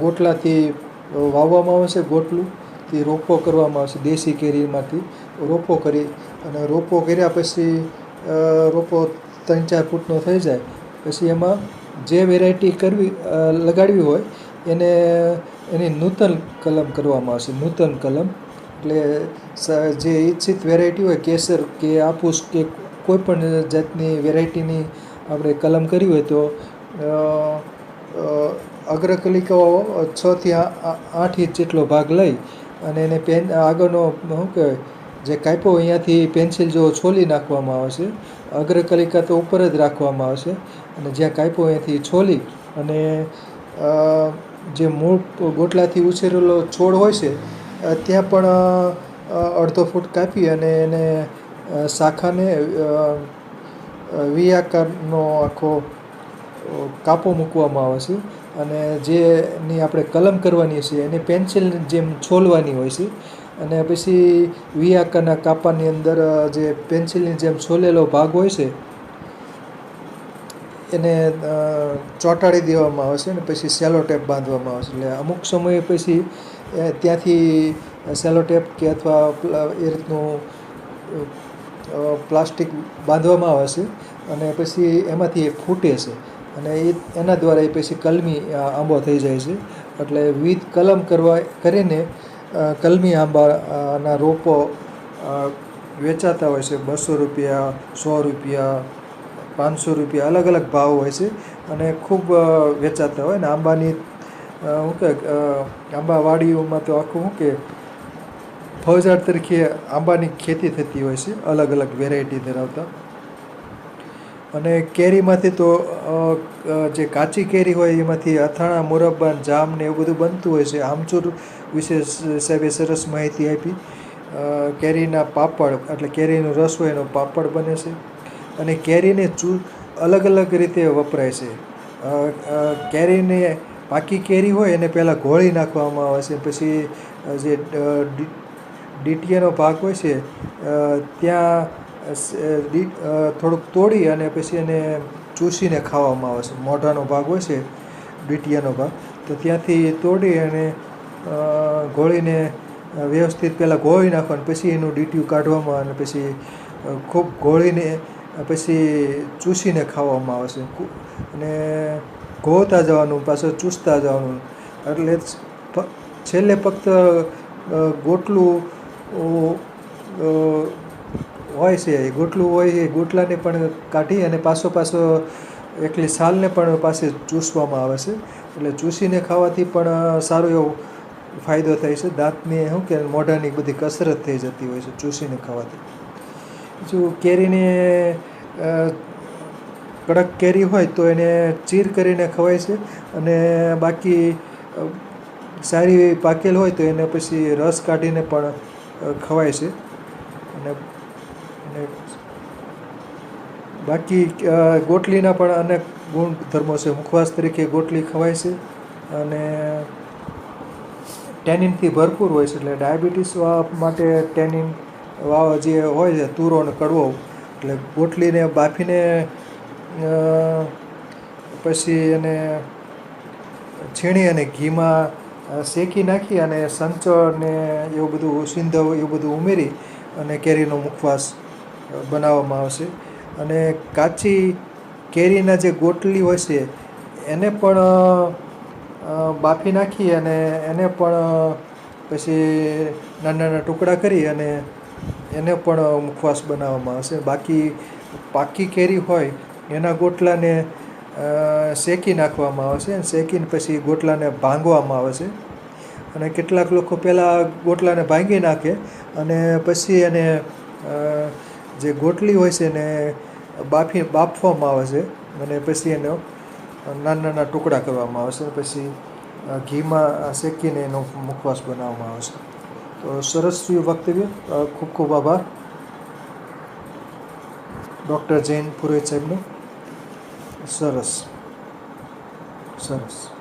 ગોટલાથી વાવવામાં આવે છે. ગોટલુંથી રોપો કરવામાં આવે છે. દેશી કેરીમાંથી રોપો કરી, અને રોપો કર્યા પછી રોપો 3-4 ફૂટનો થઈ જાય પછી એમાં જે વેરાયટી લગાડવી હોય એની નૂતન કલમ કરવામાં આવશે. નૂતન કલમ એટલે જે ઈચ્છિત વેરાયટી હોય, કેસર કે આફૂસ કે કોઈ પણ જાતની વેરાયટીની આપણે કલમ કરવી હોય તો અગ્રકલિકાઓ 6 થી 8 ઇંચ જેટલો ભાગ લઈ અને એને આગળનો શું કહેવાય, જે કાપ્યો અહીંયાથી પેન્સિલ જેવો છોલી નાખવામાં આવે છે. અગ્રકલિકા તો ઉપર જ રાખવામાં આવશે, અને જ્યાં કાપ્યો અહીંયાથી છોલી અને જે મૂળ ગોટલાથી ઉછેરેલો છોડ હોય છે ત્યાં પણ 1/2 ફૂટ કાપી અને એને શાખાને વી આકારનો આખો કાપો મૂકવામાં આવે છે. અને જેની આપણે કલમ કરવાની છે એને પેન્સિલની જેમ છોલવાની હોય છે. અને પછી વી આકારના કાપાની અંદર જે પેન્સિલની જેમ છોલેલો ભાગ હોય છે એને ચોંટાડી દેવામાં આવે છે, અને પછી સેલો ટેપ બાંધવામાં આવે છે. એટલે અમુક સમયે પછી ત્યાંથી સેલો ટેપ કે અથવા એ રીતનું પ્લાસ્ટિક બાંધવામાં આવે છે, અને પછી એમાંથી એ ફૂટે છે, અને એના દ્વારા એ પછી કલમી આંબો થઈ જાય છે. એટલે વિવિધ કલમ કરીને કલમી આંબાના રોપો વેચાતા હોય છે. 200 રૂપિયા, 100 રૂપિયા, 500 રૂપિયા, અલગ અલગ ભાવ હોય છે, અને ખૂબ વેચાતા હોય ને. આંબાની શું કહે, આંબાવાડીઓમાં તો આખું શું કે ફળઝાડ તરીકે આંબાની ખેતી થતી હોય છે, અલગ અલગ વેરાયટી ધરાવતા. અને કેરીમાંથી તો જે કાચી કેરી હોય એમાંથી અથાણા, મુરબ્બા, જામ ને એવું બધું બનતું હોય છે. આમચૂર વિશે સાહેબે સરસ માહિતી આપી. કેરીના પાપડ, એટલે કેરીનો રસ હોય એનો પાપડ બને છે. અને કેરીને અલગ અલગ રીતે વપરાય છે. કેરીને પાકી કેરી હોય એને પહેલાં ઘોળી નાખવામાં આવે છે. પછી જે ડીટીયાનો ભાગ હોય છે ત્યાં થોડુંક તોડી અને પછી એને ચૂસીને ખાવામાં આવે છે. મોઢાનો ભાગ હોય છે ડીટીયાનો ભાગ, તો ત્યાંથી તોડી અને ઘોળીને વ્યવસ્થિત પહેલાં ઘોળી નાખવાનું, પછી એનું ડીટીયું કાઢવામાં અને પછી ખૂબ ઘોળીને પછી ચૂસીને ખાવામાં આવે છે. અને ઘોળતા જવાનું, પાછું ચૂસતા જવાનું, એટલે છેલ્લે ફક્ત ગોટલું હોય છે. એ ગોટલું હોય એ ગોટલાને પણ કાઢી અને પાછો એકલી છાલને પણ પાછી ચૂસવામાં આવે છે. એટલે ચૂસીને ખાવાથી પણ સારો એવો ફાયદો થાય છે. દાંતની શું કે મોઢાની બધી કસરત થઈ જતી હોય છે ચૂસીને ખાવાથી. જો કેરીને કડક કેરી હોય તો એને ચીર કરીને ખવાય છે, અને બાકી સારી પાકેલ હોય તો એને પછી રસ કાઢીને પણ ખવાય છે. અને બાકી ગોટલીના પણ અનેક ગુણધર્મો છે. મુખવાસ તરીકે ગોટલી ખવાય છે, અને ટેનિનથી ભરપૂર હોય છે. એટલે ડાયાબિટીસ માટે ટેનિન જે હોય છે તુરો અને કડવો, એટલે ગોટલીને બાફીને પછી એને છીણી અને ઘીમાં શેકી નાખી અને સંચળ ને એવું બધું, સિંધવ એવું બધું ઉમેરી અને કેરીનો મુખવાસ બનાવવામાં આવશે. અને કાચી કેરીના જે ગોટલી હોય છે એને પણ બાફી નાખી અને એને પણ પછી નાના નાના ટુકડા કરી અને એને પણ મુખવાસ બનાવવામાં આવશે. બાકી પાકી કેરી હોય એના ગોટલાને શેકી નાખવામાં આવે છે અને શેકીને પછી ગોટલાને ભાંગવામાં આવે છે. અને કેટલાક લોકો પહેલાં ગોટલાને ભાંગી નાખે અને પછી એને જે ગોટલી હોય છે એને બાફવામાં આવે છે અને પછી એનો નાના નાના ટુકડા કરવામાં આવે છે. પછી ઘીમાં શેકીને એનો મુખવાસ બનાવવામાં આવે છે. તો સરસ થયું વક્તવ્ય. ખૂબ ખૂબ આભાર ડૉક્ટર જૈન પુરોહિત સાહેબનો. સરસ સરસ.